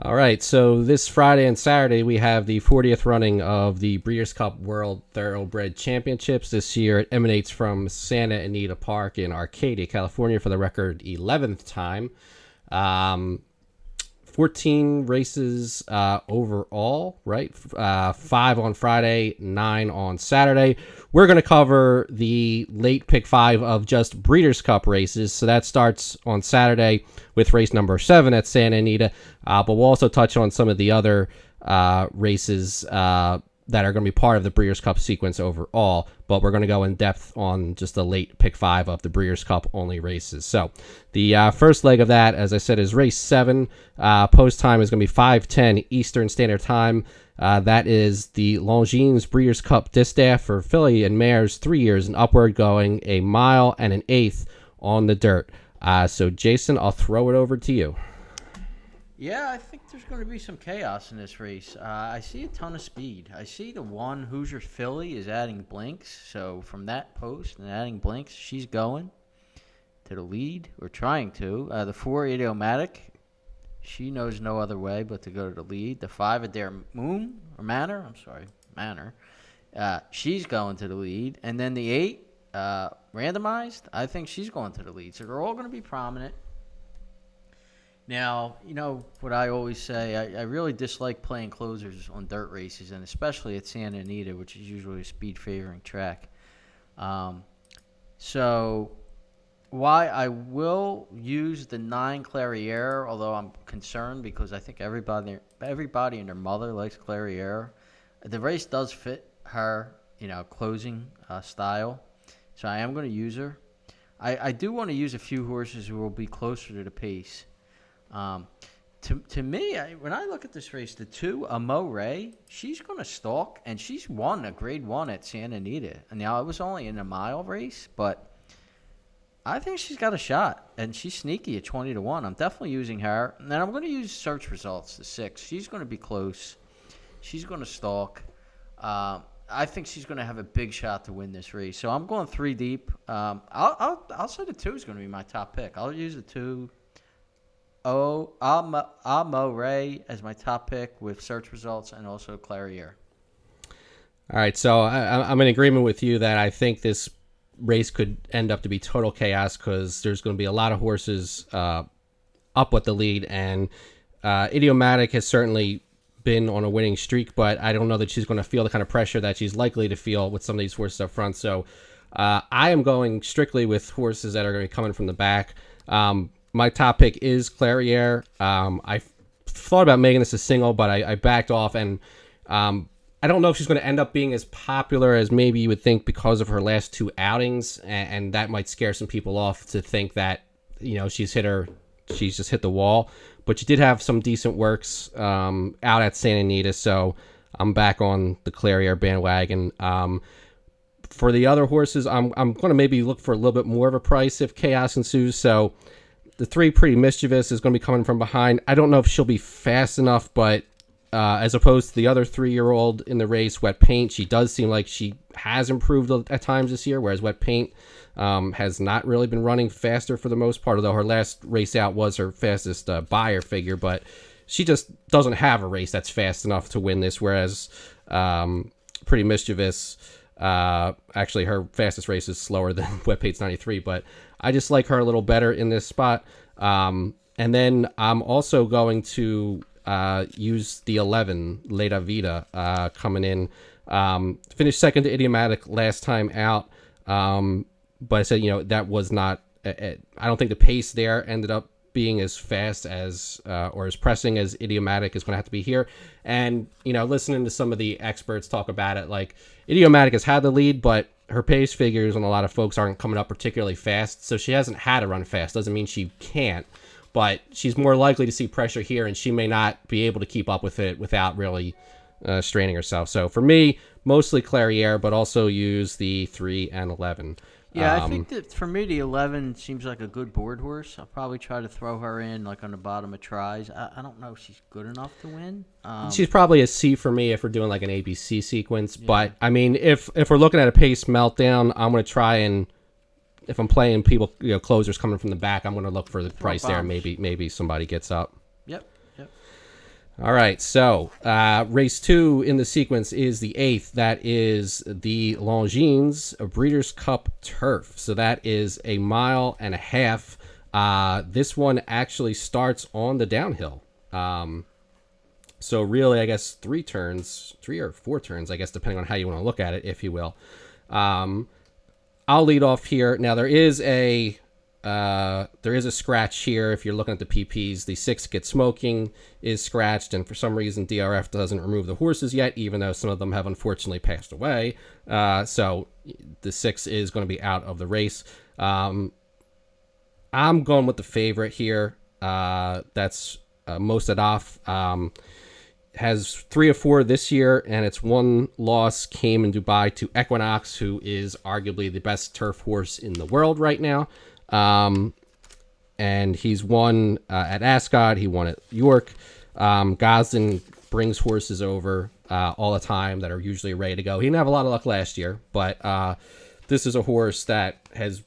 All right, so this Friday and Saturday we have the 40th running of the Breeders' Cup World Thoroughbred Championships. This year it emanates from Santa Anita Park in Arcadia, California for the record 11th time. 14 races overall, right? 5 on Friday, 9 on Saturday. We're going to cover the late pick 5 of just Breeders' Cup races. So that starts on Saturday with race number 7 at Santa Anita. But we'll also touch on some of the other races that that are going to be part of the Breeders' Cup sequence overall, but we're going to go in depth on just the late pick 5 of the Breeders' Cup only races. So the first leg of that, as I said, is race 7. Post time is going to be 5:10 Eastern Standard Time. That is the Longines Breeders' Cup Distaff for filly and mares 3 years and upward, going a mile and an eighth on the dirt. So Jason, I'll throw it over to you. Yeah, I think there's going to be some chaos in this race. I see a ton of speed. I see the one Hoosier filly is adding blinks. So from that post and adding blinks, she's going to the lead, or trying to. The 4 Idiomatic, she knows no other way but to go to the lead. The 5 Adair Manor, she's going to the lead. And then the 8 Randomized, I think she's going to the lead. So they're all going to be prominent. Now, you know what I always say, I really dislike playing closers on dirt races, and especially at Santa Anita, which is usually a speed-favoring track. So why I will use the 9 Clairiere, although I'm concerned because I think everybody and their mother likes Clairiere. The race does fit her, closing style, so I am going to use her. I do want to use a few horses who will be closer to the pace. To me, when I look at this race, the 2 Amo Ray, she's going to stalk, and she's won a Grade 1 at Santa Anita. And now it was only in a mile race, but I think she's got a shot, and she's sneaky at 20-1. I'm definitely using her. And then I'm going to use Search Results, the 6. She's going to be close. She's going to stalk. I think she's going to have a big shot to win this race. So I'm going 3 deep. I'll say the 2 is going to be my top pick. I'll use the 2. Amo Ray as my top pick with Search Results and also Clairiere. All right, so I'm in agreement with you that I think this race could end up to be total chaos because there's going to be a lot of horses up with the lead, and Idiomatic has certainly been on a winning streak, but I don't know that she's going to feel the kind of pressure that she's likely to feel with some of these horses up front. So I am going strictly with horses that are going to be coming from the back. My top pick is Clairiere. I thought about making this a single, but I backed off, and I don't know if she's going to end up being as popular as maybe you would think because of her last 2 outings, and that might scare some people off to think that she's just hit the wall. But she did have some decent works out at Santa Anita, so I'm back on the Clairiere bandwagon. For the other horses, I'm going to maybe look for a little bit more of a price if chaos ensues. So the 3 Pretty Mischievous is going to be coming from behind. I don't know if she'll be fast enough, but as opposed to the other 3-year-old in the race, Wet Paint, she does seem like she has improved at times this year, whereas Wet Paint has not really been running faster for the most part, although her last race out was her fastest buyer figure, but she just doesn't have a race that's fast enough to win this, whereas Pretty Mischievous, actually her fastest race is slower than Wet Paint's 93, but I just like her a little better in this spot. And then I'm also going to use the 11 Leda Vida coming in. Finished second to Idiomatic last time out, but I said that was not. I don't think the pace there ended up being as fast as or as pressing as Idiomatic is going to have to be here. And listening to some of the experts talk about it, like Idiomatic has had the lead, but her pace figures on a lot of folks aren't coming up particularly fast, so she hasn't had to run fast. Doesn't mean she can't, but she's more likely to see pressure here, and she may not be able to keep up with it without really straining herself. So for me, mostly Clairiere, but also use the 3 and 11. Yeah, I think that for me, the 11 seems like a good board horse. I'll probably try to throw her in like on the bottom of tries. I don't know if she's good enough to win. She's probably a C for me if we're doing like an ABC sequence. Yeah. But, I mean, if we're looking at a pace meltdown, I'm going to try and, if I'm playing people, closers coming from the back, I'm going to look for the price there. Maybe somebody gets up. Yep. All right, so race 2 in the sequence is the 8th. That is the Longines Breeders' Cup Turf. So that is a mile and a half. This one actually starts on the downhill. So really, I guess 3 or 4 turns, I guess, depending on how you want to look at it, if you will. I'll lead off here. Now, there is a there is a scratch here. If you're looking at the PPs, the 6 Get Smoking is scratched, and for some reason DRF doesn't remove the horses yet, even though some of them have unfortunately passed away. So the 6 is going to be out of the race. I'm going with the favorite here. That's Mosadaf. Has 3 of 4 this year, and its one loss came in Dubai to Equinox, who is arguably the best turf horse in the world right now. And he's won at Ascot. He won at York. Gosden brings horses over all the time that are usually ready to go. He didn't have a lot of luck last year, but this is a horse that has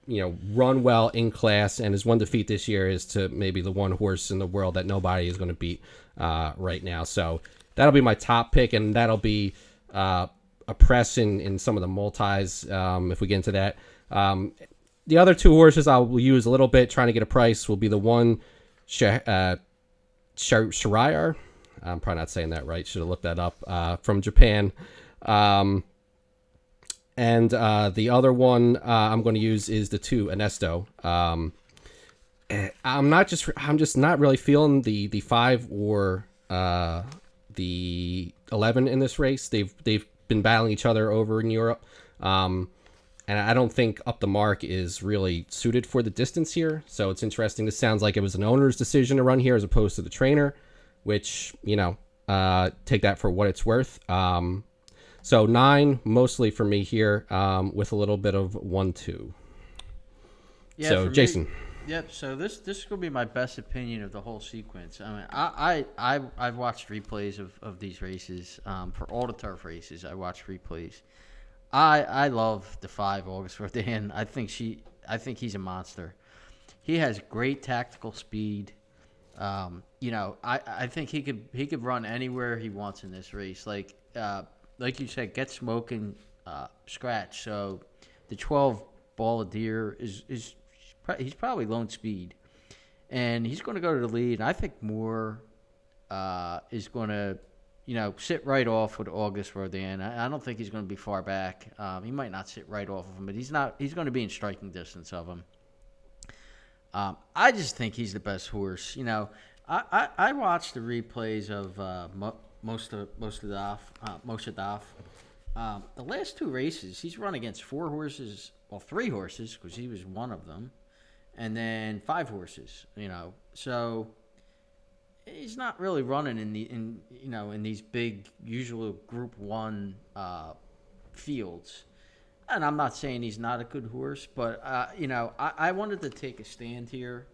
run well in class, and his one defeat this year is to maybe the one horse in the world that nobody is going to beat right now. So that'll be my top pick, and that'll be a press in some of the multis if we get into that. The other 2 horses I'll use a little bit trying to get a price will be the one Shirayar. I'm probably not saying that right. Should have looked that up, from Japan. And the other one I'm going to use is the 2 Ernesto. I'm just not really feeling the 5 or the 11 in this race. They've been battling each other over in Europe. And I don't think Up the Mark is really suited for the distance here. So it's interesting. This sounds like it was an owner's decision to run here as opposed to the trainer, which, take that for what it's worth. So 9 mostly for me here, with a little bit of 1-2. Yeah, so Jason. Yep. So this is gonna be my best opinion of the whole sequence. I mean, I've watched replays of these races. For all the turf races, I watched replays. I love the 5 August Rodin. I think he's a monster. He has great tactical speed. I think he could run anywhere he wants in this race. Like you said, Get Smoking, scratch. So the 12 Ball of Deer he's probably lone speed, and he's going to go to the lead. And I think Moore is going to sit right off with August Rodin. I don't think he's going to be far back. He might not sit right off of him, but he's not. He's going to be in striking distance of him. I just think he's the best horse. I watched the replays of Mosadaf. The last 2 races, he's run against 4 horses, 3 horses, because he was one of them, and then 5 horses. So he's not really running in these big, usual Group 1 fields. And I'm not saying he's not a good horse, but I wanted to take a stand here,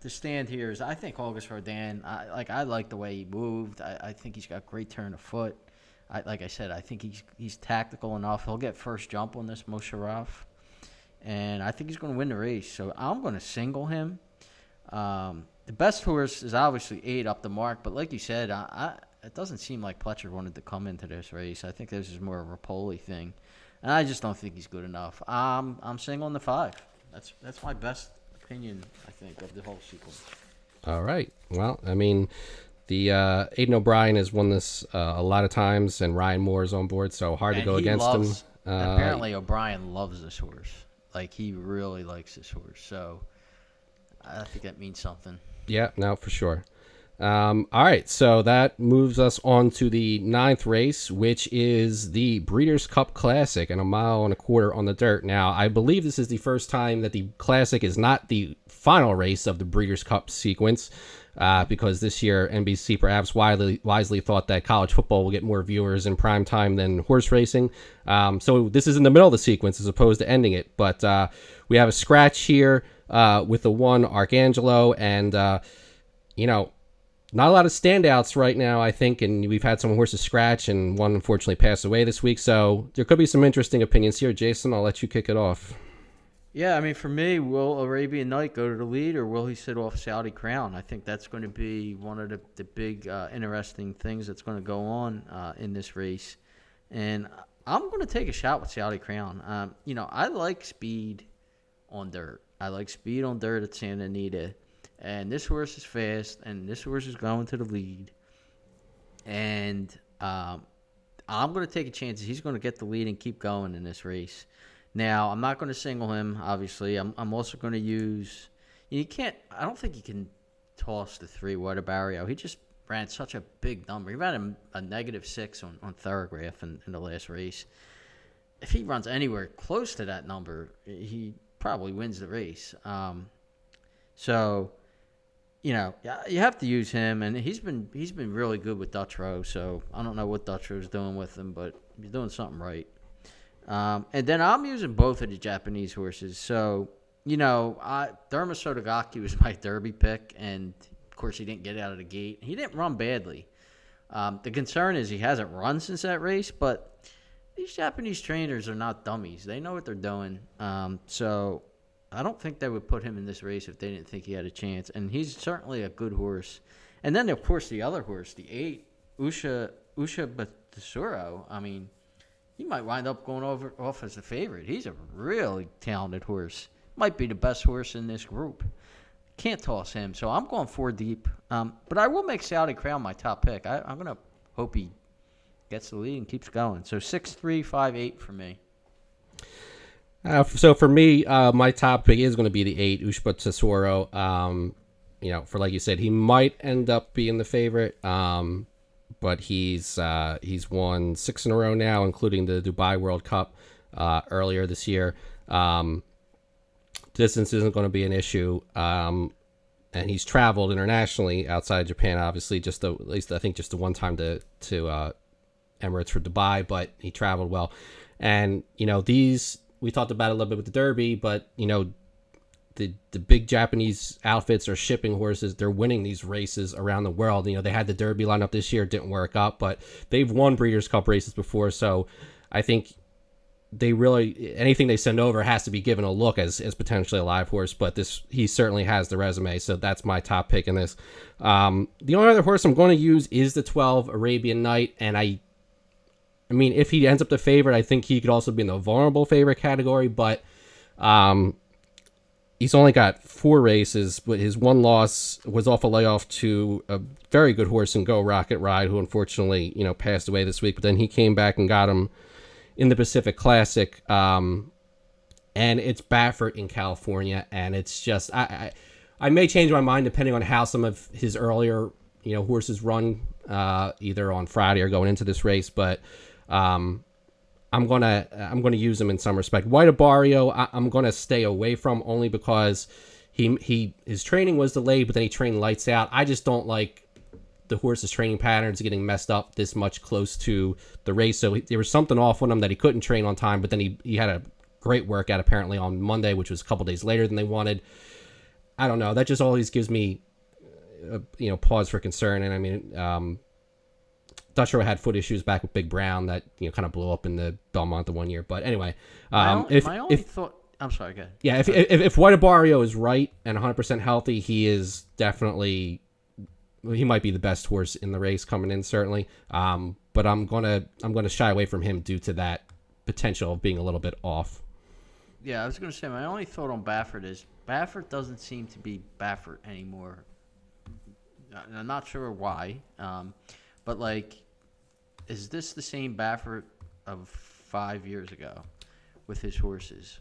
the stand here is I think August Rodin. I like the way he moved. I think he's got great turn of foot. Like I said, I think he's tactical enough. He'll get first jump on this Mosharraf, and I think he's going to win the race. So I'm going to single him. The best horse is obviously 8 Up the Mark, but like you said, it doesn't seem like Pletcher wanted to come into this race. I think this is more of a Rapoli thing, and I just don't think he's good enough. I'm singling the 5. That's my best opinion, I think, of the whole sequence. All right. Well, I mean, the Aidan O'Brien has won this a lot of times, and Ryan Moore is on board, so hard to go against him. Apparently, O'Brien loves this horse. Like, he really likes this horse, so I think that means something. Yeah, no, for sure. All right, so that moves us on to the 9th race, which is the Breeders' Cup Classic and 1.25 miles on the dirt. Now, I believe this is the first time that the Classic is not the final race of the Breeders' Cup sequence, because this year NBC perhaps wisely thought that college football will get more viewers in prime time than horse racing. So this is in the middle of the sequence as opposed to ending it. But we have a scratch here with the 1 Arcangelo, and not a lot of standouts right now, I think, and we've had some horses scratch, and one unfortunately passed away this week, so there could be some interesting opinions here. Jason, I'll let you kick it off. Yeah, I mean, for me, will Arabian Night go to the lead, or will he sit off Saudi Crown? I think that's going to be one of the big interesting things that's going to go on in this race, and I'm going to take a shot with Saudi Crown. I like speed on dirt. I like speed on dirt at Santa Anita. And this horse is fast, and this horse is going to the lead. And I'm going to take a chance. He's going to get the lead and keep going in this race. Now, I'm not going to single him, obviously. I'm also going to use. You can't. I don't think you can toss the 3 Barrio. He just ran such a big number. He ran a -6 on Thorograph in the last race. If he runs anywhere close to that number, he probably wins the race. So, you know, you have to use him, and he's been really good with Dutrow. So I don't know what Dutrow's doing with him, but he's doing something right. And then I'm using both of the Japanese horses. So, you know, Derma Sotogaki was my Derby pick, and of course he didn't get out of the gate. He didn't run badly. The concern is he hasn't run since that race, but these Japanese trainers are not dummies. They know what they're doing. So I don't think they would put him in this race if they didn't think he had a chance. And he's certainly a good horse. And then, of course, the other horse, the 8, Usha Batasuro. I mean, he might wind up going off as a favorite. He's a really talented horse. Might be the best horse in this group. Can't toss him. So I'm going 4 deep. But I will make Saudi Crown my top pick. I'm going to hope he gets the lead and keeps going. So 6, 3, 5, 8 for me. So for me, my top pick is going to be the 8, Ushba Tesoro. You know, for like you said, he might end up being the favorite. But he's won 6 in a row now, including the Dubai World Cup earlier this year. Distance isn't going to be an issue. And he's traveled internationally outside Japan, obviously, at least I think just the one time to Emirates for Dubai, but he traveled well. And, you know, we talked about it a little bit with the Derby, but, you know, the big Japanese outfits are shipping horses. They're winning these races around the world. You know, they had the Derby lineup this year. It didn't work out, but they've won Breeders' Cup races before. So I think anything they send over has to be given a look as potentially a live horse, but he certainly has the resume. So that's my top pick in this. The only other horse I'm going to use is the 12 Arabian Night. And I mean, if he ends up the favorite, I think he could also be in the vulnerable favorite category, but he's only got 4 races, but his one loss was off a layoff to a very good horse in Go Rocket Ride, who unfortunately, you know, passed away this week, but then he came back and got him in the Pacific Classic. And it's Baffert in California, and it's just, I may change my mind depending on how some of his earlier, you know, horses run, either on Friday or going into this race, but I'm gonna use him in some respect. White Barrio, I'm gonna stay away from, only because his training was delayed, but then he trained lights out. I just don't like the horse's training patterns getting messed up this much close to the race. So there was something off with him that he couldn't train on time. But then he had a great workout apparently on Monday, which was a couple days later than they wanted. I don't know. That just always gives me pause for concern. And I mean, Dutcher had foot issues back with Big Brown that, you know, kind of blew up in the Belmont the one year. But anyway, I'm sorry, go ahead. Yeah, if White Barrio is right and 100% healthy, he is definitely, he might be the best horse in the race coming in, certainly. But I'm gonna shy away from him due to that potential of being a little bit off. Yeah, I was gonna say my only thought on Baffert is Baffert doesn't seem to be Baffert anymore. I'm not sure why, but like, is this the same Baffert of 5 years ago with his horses?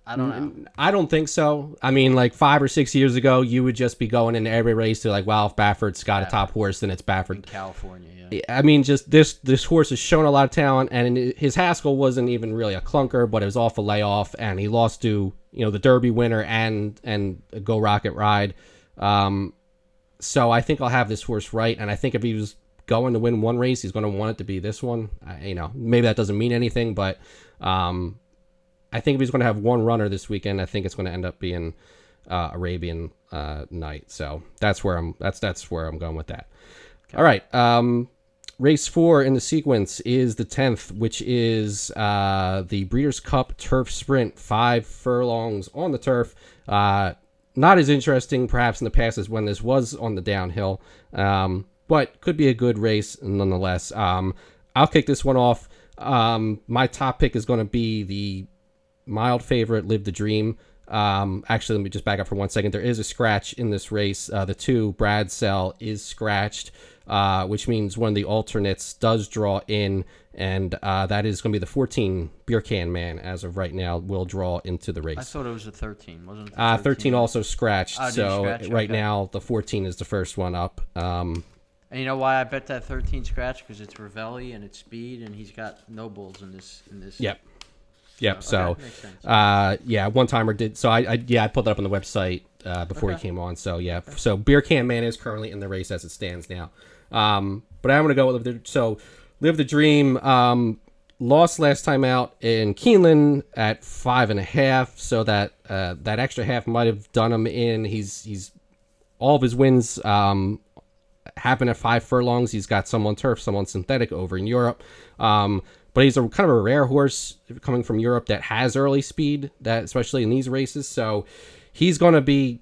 I don't know. I don't think so. I mean, like 5 or 6 years ago, you would just be going into every race to like, wow, if Baffert's got a top horse, then it's Baffert. In California, yeah. I mean, just this horse has shown a lot of talent, and his Haskell wasn't even really a clunker, but it was off a layoff, and he lost to, you know, the Derby winner and a Go Rocket Ride. So I think I'll have this horse right, and I think if he was going to win one race, he's going to want it to be this one. You know, maybe that doesn't mean anything, but I think if he's going to have one runner this weekend, I think it's going to end up being Arabian Night. So that's where I'm going with that. Okay. All right. Race 4 in the sequence is the 10th, which is the Breeders' Cup Turf Sprint, 5 furlongs on the turf. Not as interesting, perhaps, in the past as when this was on the downhill, but could be a good race nonetheless. I'll kick this one off. My top pick is going to be the mild favorite, Live the Dream. Actually, let me just back up for 1 second. There is a scratch in this race. The 2, Brad Sell, is scratched, which means one of the alternates does draw in, and that is going to be the 14, Beer Can Man, as of right now, will draw into the race. I thought it was a 13, wasn't it? 13? 13 also scratched, so right okay. now the 14 is the first one up. And you know why I bet that 13 scratch? Because it's Ravelli and it's speed, and he's got no bulls in this. Yep. Okay, So, makes sense. yeah, one timer did. So I pulled that up on the website before he came on. So yeah, so Beer Can Man is currently in the race as it stands now. But I'm gonna go with Live the Dream. Lost last time out in Keeneland at 5.5. So that extra half might have done him in. He's all of his wins happen at 5 furlongs. He's got some on turf, some on synthetic over in Europe. But he's a kind of a rare horse coming from Europe that has early speed, that especially in these races. So he's going to be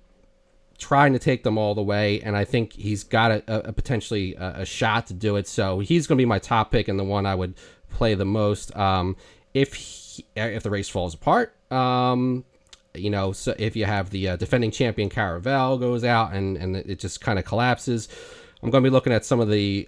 trying to take them all the way, and I think he's got a potentially a shot to do it. So he's going to be my top pick and the one I would play the most. If the race falls apart, so if you have the defending champion Caravel goes out and it just kind of collapses, I'm going to be looking at some of the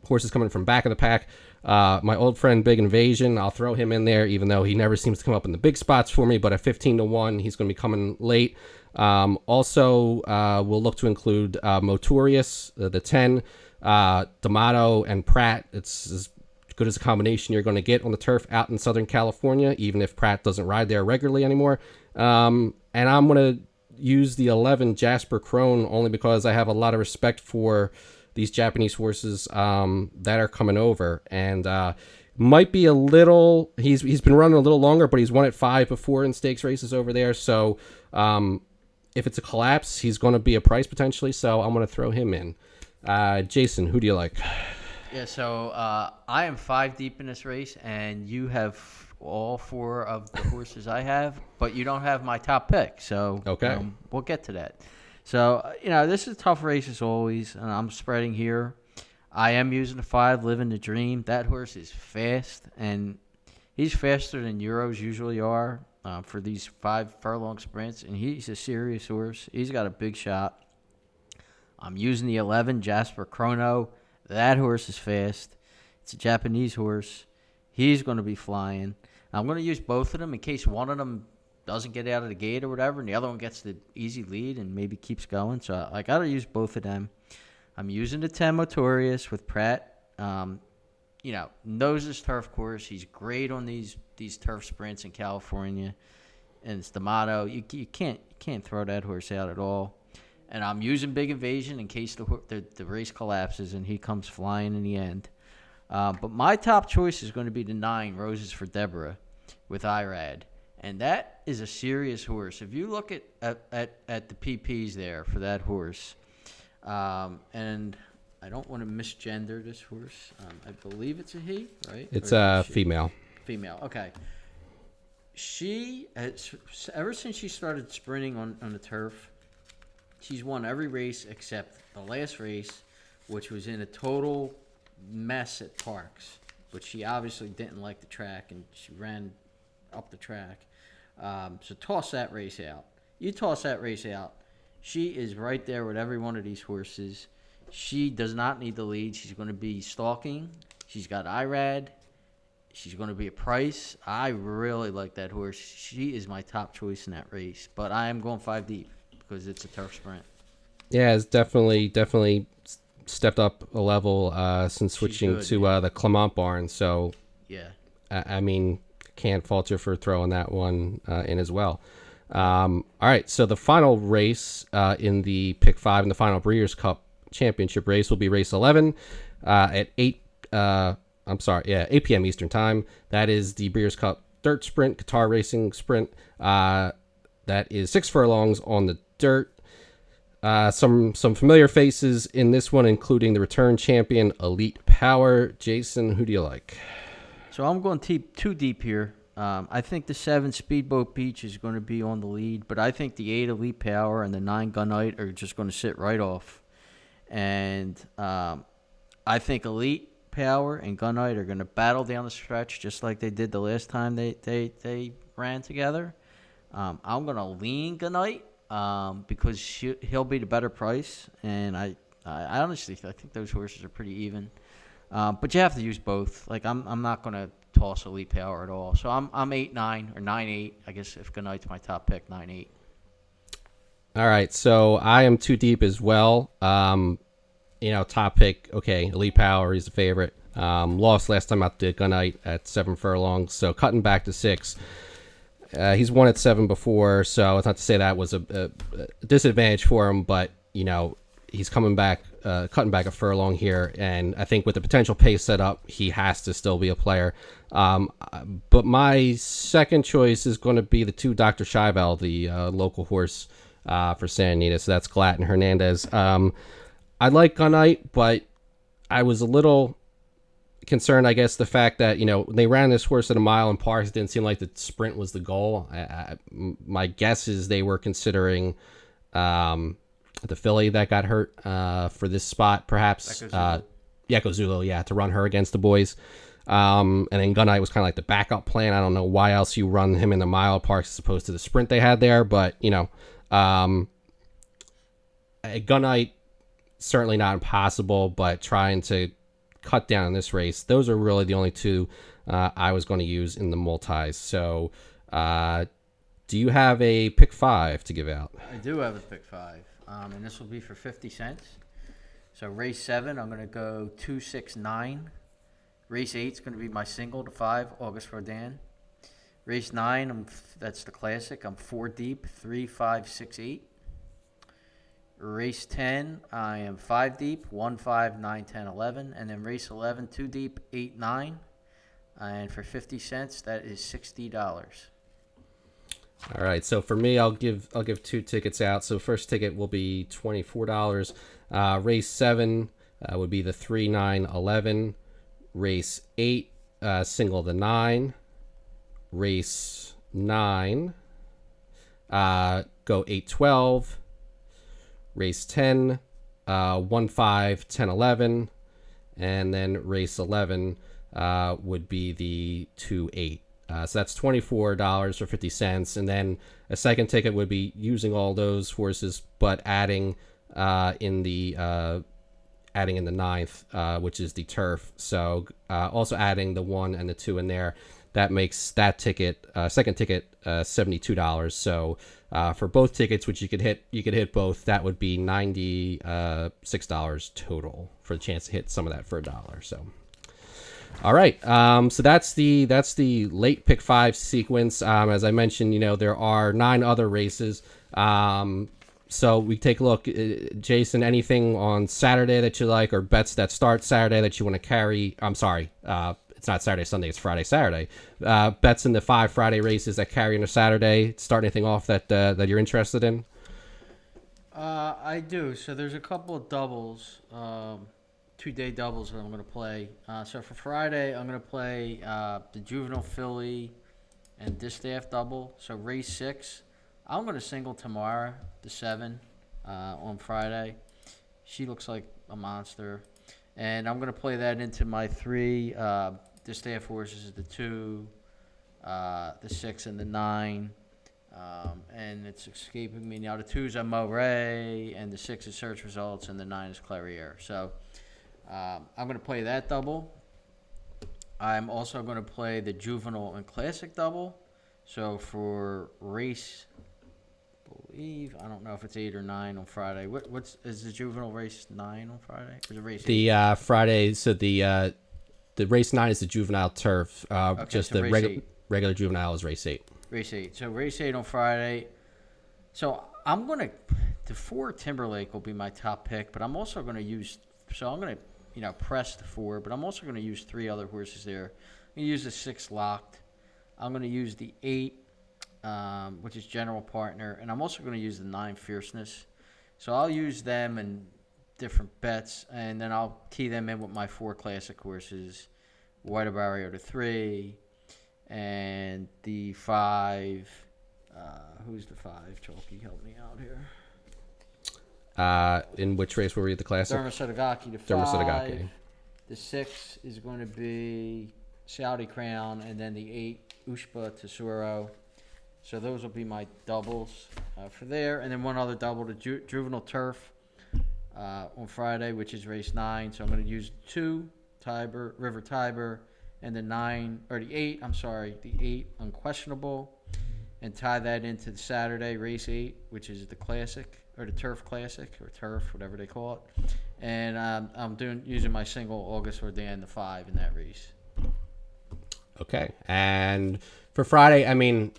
horses coming from back of the pack. My old friend Big Invasion, I'll throw him in there, even though he never seems to come up in the big spots for me. But at 15-1, he's going to be coming late. Also, we'll look to include Motorius, the 10, D'Amato, and Pratt. It's as good as a combination you're going to get on the turf out in Southern California, even if Pratt doesn't ride there regularly anymore. And I'm going to use the 11 Jasper Crone only because I have a lot of respect for these Japanese horses that are coming over, and might be a little. He's been running a little longer, but he's won at 5 before in stakes races over there. So if it's a collapse, he's going to be a price potentially. So I'm going to throw him in. Jason, who do you like? Yeah, so I am 5 deep in this race, and you have all 4 of the horses I have, but you don't have my top pick. So okay, we'll get to that. So, this is a tough race as always, and I'm spreading here. I am using the 5, Living the Dream. That horse is fast, and he's faster than Euros usually are for these 5 furlong sprints, and he's a serious horse. He's got a big shot. I'm using the 11, Jasper Chrono. That horse is fast. It's a Japanese horse. He's going to be flying. I'm going to use both of them in case one of them doesn't get out of the gate or whatever, and the other one gets the easy lead and maybe keeps going. So I got to use both of them. I'm using the 10 Motorius with Pratt. Knows his turf course. He's great on these turf sprints in California. And it's D'Amato. You can't throw that horse out at all. And I'm using Big Invasion in case the race collapses and he comes flying in the end. But my top choice is going to be the 9, Roses for Deborah with Irad. And that is a serious horse. If you look at the PPs there for that horse, and I don't want to misgender this horse. I believe it's a he, right? It's a female. Female, okay. She has, ever since she started sprinting on the turf, she's won every race except the last race, which was in a total mess at Parks. But she obviously didn't like the track, and she ran up the track. So toss that race out. You toss that race out. She is right there with every one of these horses. She does not need the lead. She's going to be stalking. She's got Irad. She's going to be a price. I really like that horse. She is my top choice in that race. But I am going 5 deep because it's a turf sprint. Yeah, it's definitely stepped up a level since switching to the Clement barn. So yeah, I mean, can't fault you for throwing that one in as well. All right, so the final race in the pick 5 in the final Breeders' Cup Championship race will be race 11 at 8 p.m. Eastern time. That is the Breeders' Cup Dirt Sprint, Qatar Racing Sprint. That is 6 furlongs on the dirt. Some familiar faces in this one, including the return champion Elite Power. Jason, who do you like? So I'm going too deep here. I think the 7 Speedboat Beach is going to be on the lead, but I think the 8 Elite Power and the 9 Gunite are just going to sit right off. And I think Elite Power and Gunite are going to battle down the stretch just like they did the last time they ran together. I'm gonna lean Goodnight because he'll be the better price, and I honestly I think those horses are pretty even. But you have to use both. Like I'm not gonna toss Elite Power at all. So I'm 8-9 or 9-8. I guess if Goodnight's my top pick, 9-8. All right, so I am too deep as well. Top pick. Okay, Elite Power. He's the favorite. Lost last time out to Goodnight at 7 furlongs, so cutting back to 6. He's won at 7 before, so it's not to say that was a disadvantage for him, but he's coming back, cutting back a furlong here, and I think with the potential pace set up, he has to still be a player. But my second choice is going to be the 2 Dr. Scheibel, the local horse for Santa Anita, so that's Glatt and Hernandez. I like Goodnight, but I was a little concerned, I guess, the fact that when they ran this horse at a mile in Parks, it didn't seem like the sprint was the goal. My guess is they were considering the filly that got hurt for this spot, perhaps. Zulu, to run her against the boys. And then Goodnight was kind of like the backup plan. I don't know why else you run him in the mile Parks as opposed to the sprint they had there, but Goodnight, certainly not impossible, but trying to cut down in this race. Those are really the only 2 I was going to use in the multis. So do you have a pick 5 to give out? I do have a pick 5, and this will be for 50 cents. So race 7, I'm going to go 2, 6, 9. Race 8 is going to be my single to 5, August Rodin. Race 9, that's the classic. I'm 4 deep, 3, 5, 6, 8. Race 10, I am 5 deep, 1, 5, 9, 10, 11. And then race 11, 2 deep, 8, 9. And for 50 cents, that is $60. All right, so for me, I'll give 2 tickets out. So first ticket will be $24. Race 7 would be the 3, 9, 11. Race 8, single the 9. Race 9, go 8, 12. Race 10, 1, 5, 10, 11. And then race 11 would be the 2, 8. So that's $24 or 50 cents. And then a second ticket would be using all those horses, but adding in the ninth, which is the turf. So also adding the 1 and the 2 in there. That makes that ticket, second ticket, $72. So for both tickets, which you could hit both, that would be $96 total for the chance to hit some of that for $1. So, all right. So that's the late pick 5 sequence. As I mentioned, there are 9 other races. So we take a look. Jason, anything on Saturday that you like, or bets that start Saturday that you want to carry? I'm sorry. It's not Saturday, Sunday. It's Friday, Saturday. Bets in the 5 Friday races that carry into Saturday. Start anything off that you're interested in? I do. So there's a couple of doubles, 2-day doubles that I'm going to play. So for Friday, I'm going to play the Juvenile Philly and Distaff double. So race 6, I'm going to single Tamara, the 7, on Friday. She looks like a monster. And I'm going to play that into my 3 Distaff horses, the 2, the 6, and the 9. And it's escaping me now. The 2 is Mo Ray, and the 6 is Search Results, and the 9 is Clariere. So I'm going to play that double. I'm also going to play the Juvenile and Classic double. So for race, I don't know if it's 8 or 9 on Friday. Is the Juvenile race 9 on Friday? Or is it race 8? The Friday, so the race 9 is the Juvenile turf. Okay, just so the regular Juvenile is race 8. Race 8. So race 8 on Friday. So I'm going to, the 4 Timberlake will be my top pick, but I'm also going to use, so I'm going to, press the 4, but I'm also going to use 3 other horses there. I'm going to use the 6 Locked. I'm going to use the 8, which is General Partner, and I'm also going to use the 9 Fierceness. So I'll use them in different bets, and then I'll tee them in with my 4 classic horses, White Barrier to 3, and the 5. Who's the 5? Chalky, help me out here. In which race were we at the classic? Dermosotogaki to 5. Dermosotogaki. The 6 is going to be Saudi Crown, and then the 8, Ushba Tesoro. So those will be my doubles for there. And then one other double, the Juvenile Turf on Friday, which is race 9. So I'm going to use 2, River Tiber, and the 8 Unquestionable, and tie that into the Saturday, race 8, which is the Classic, or the Turf Classic, or Turf, whatever they call it. And I'm using my single August Ordan, the 5 in that race. Okay. And for Friday, I mean,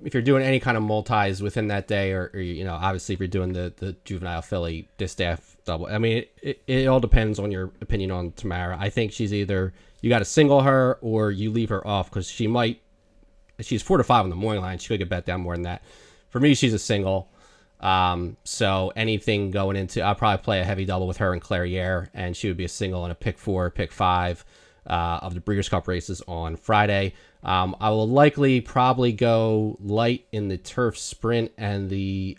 if you're doing any kind of multis within that day, or obviously if you're doing the juvenile filly Distaff double, I mean, it all depends on your opinion on Tamara. I think she's either you got to single her or you leave her off, because she's 4-5 on the morning line. She could get bet down more than that. For me, she's a single. So anything going into, I'll probably play a heavy double with her and Clairiere, and she would be a single in a pick 4, pick 5 of the Breeders' Cup races on Friday. I will probably go light in the Turf Sprint and the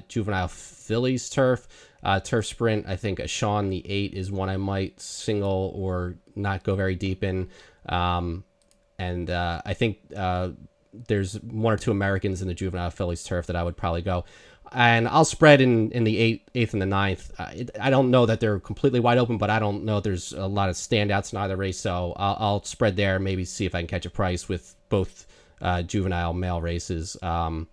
Juvenile Fillies Turf. Turf Sprint, I think a Sean the 8 is one I might single or not go very deep in. And I think there's 1 or 2 Americans in the Juvenile Fillies Turf that I would probably go. And I'll spread in the 8th and the 9th. I don't know that they're completely wide open, but I don't know if there's a lot of standouts in either race. So I'll spread there, maybe see if I can catch a price with both juvenile male races on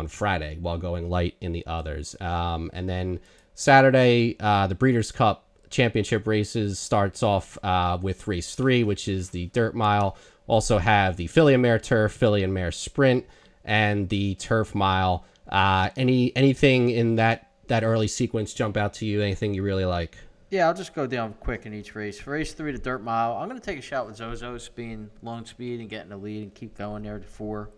Friday while going light in the others. And then Saturday, the Breeders' Cup Championship races starts off with race 3, which is the Dirt Mile. Also have the Filly and Mare Turf, Filly and Mare Sprint, and the Turf Mile. Anything in that early sequence jump out to you? Anything you really like? Yeah, I'll just go down quick in each race. For race 3, the Dirt Mile, I'm going to take a shot with Zozos being long speed and getting the lead and keep going there to 4.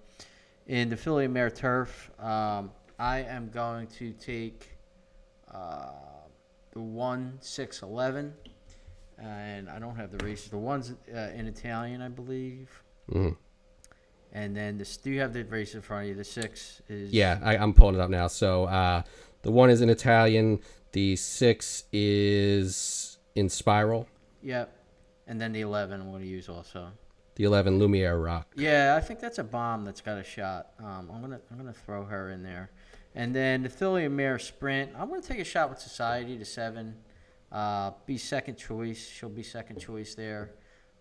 In the Filly and Mare Turf, I am going to take the 1, 6, 11, and I don't have the races. The one's in Italian, I believe. Mm-hmm. And then do you have the race in front of you? The 6 is... Yeah, I'm pulling it up now. So the 1 is in Italian. The 6 is in Spiral. Yep. And then the 11 I'm going to use also. The 11, Lumiere Rock. Yeah, I think that's a bomb that's got a shot. I'm gonna throw her in there. And then the Filly and Mare Sprint, I'm going to take a shot with Society, the 7. Be second choice. She'll be second choice there.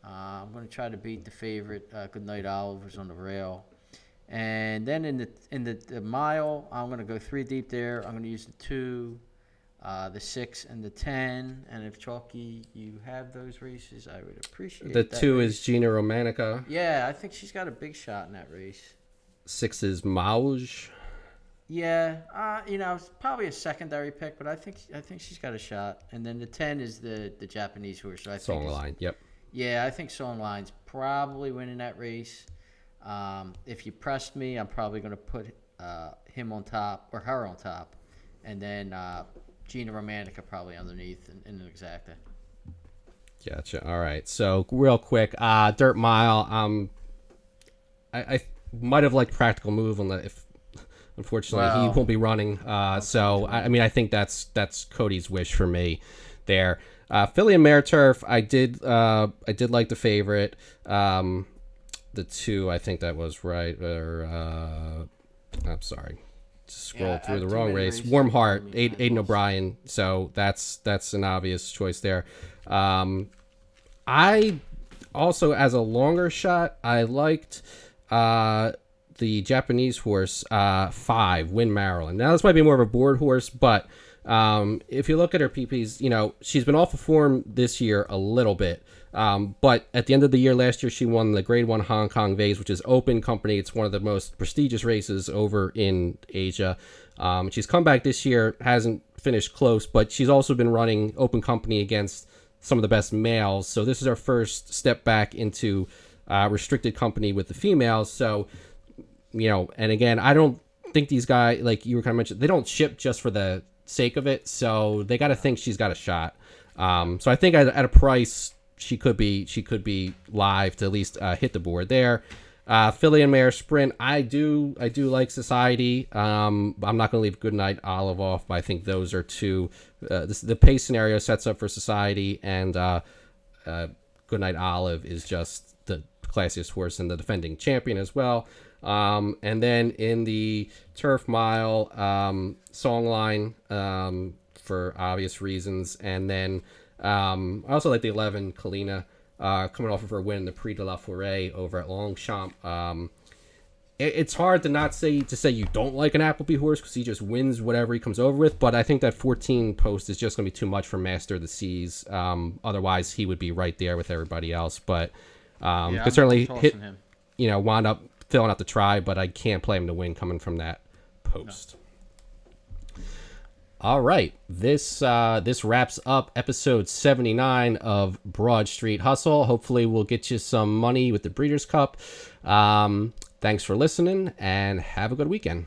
I'm going to try to beat the favorite, Goodnight Olive, who's on the rail. And then in the mile, I'm going to go 3 deep there. I'm going to use the 2, the 6, and the 10. And if, Chalky, you have those races, I would appreciate The that 2 race. is Gina Romanica. Yeah, I think she's got a big shot in that race. 6 is Mauge. Yeah, it's probably a secondary pick, but I think she's got a shot. And then the 10 is the Japanese horse. So I think Songline, yep. Yeah, I think Songline's probably winning that race. If you pressed me, I'm probably going to put him on top, or her on top, and then Gina Romantica probably underneath in an exacta. Gotcha. All right. So real quick, Dirt Mile. I might have liked Practical Move if unfortunately he won't be running. So I think that's Cody's wish for me there. Filly and Mare Turf, I did like the favorite. The 2, I think that was right. I'm sorry, just scrolled through the wrong race. Warm Heart, Aiden O'Brien. So that's an obvious choice there. I also, as a longer shot, I liked the Japanese horse 5, Win Maryland. Now this might be more of a board horse, but if you look at her PPs, she's been off of form this year a little bit. But at the end of the year last year, she won the Grade 1 Hong Kong Vase, which is open company. It's one of the most prestigious races over in Asia. She's come back this year, hasn't finished close, but she's also been running open company against some of the best males. So this is her first step back into restricted company with the females. So, and again, I don't think these guys, like you were kind of mentioned, they don't ship just for the sake of it, so they got to think she's got a shot. So I think at a price she could be live to at least hit the board there. Filly and Mare Sprint, I do like Society. I'm not going to leave Goodnight Olive off, but I think those are 2. The pace scenario sets up for Society, and Goodnight Olive is just the classiest horse and the defending champion as well. And then in the Turf Mile song line, for obvious reasons. And then I also like the 11, Kalina, coming off of her win in the Prix de la Forêt over at Longchamp. It's hard to not say you don't like an Appleby horse because he just wins whatever he comes over with. But I think that 14 post is just going to be too much for Master of the Seas. Otherwise, he would be right there with everybody else. But could certainly hit, him. Wound up filling out the try. But I can't play him to win coming from that post. No. All right, this wraps up episode 79 of Broad Street Hustle. Hopefully, we'll get you some money with the Breeders' Cup. Thanks for listening, and have a good weekend.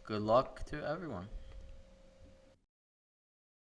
Good luck to everyone.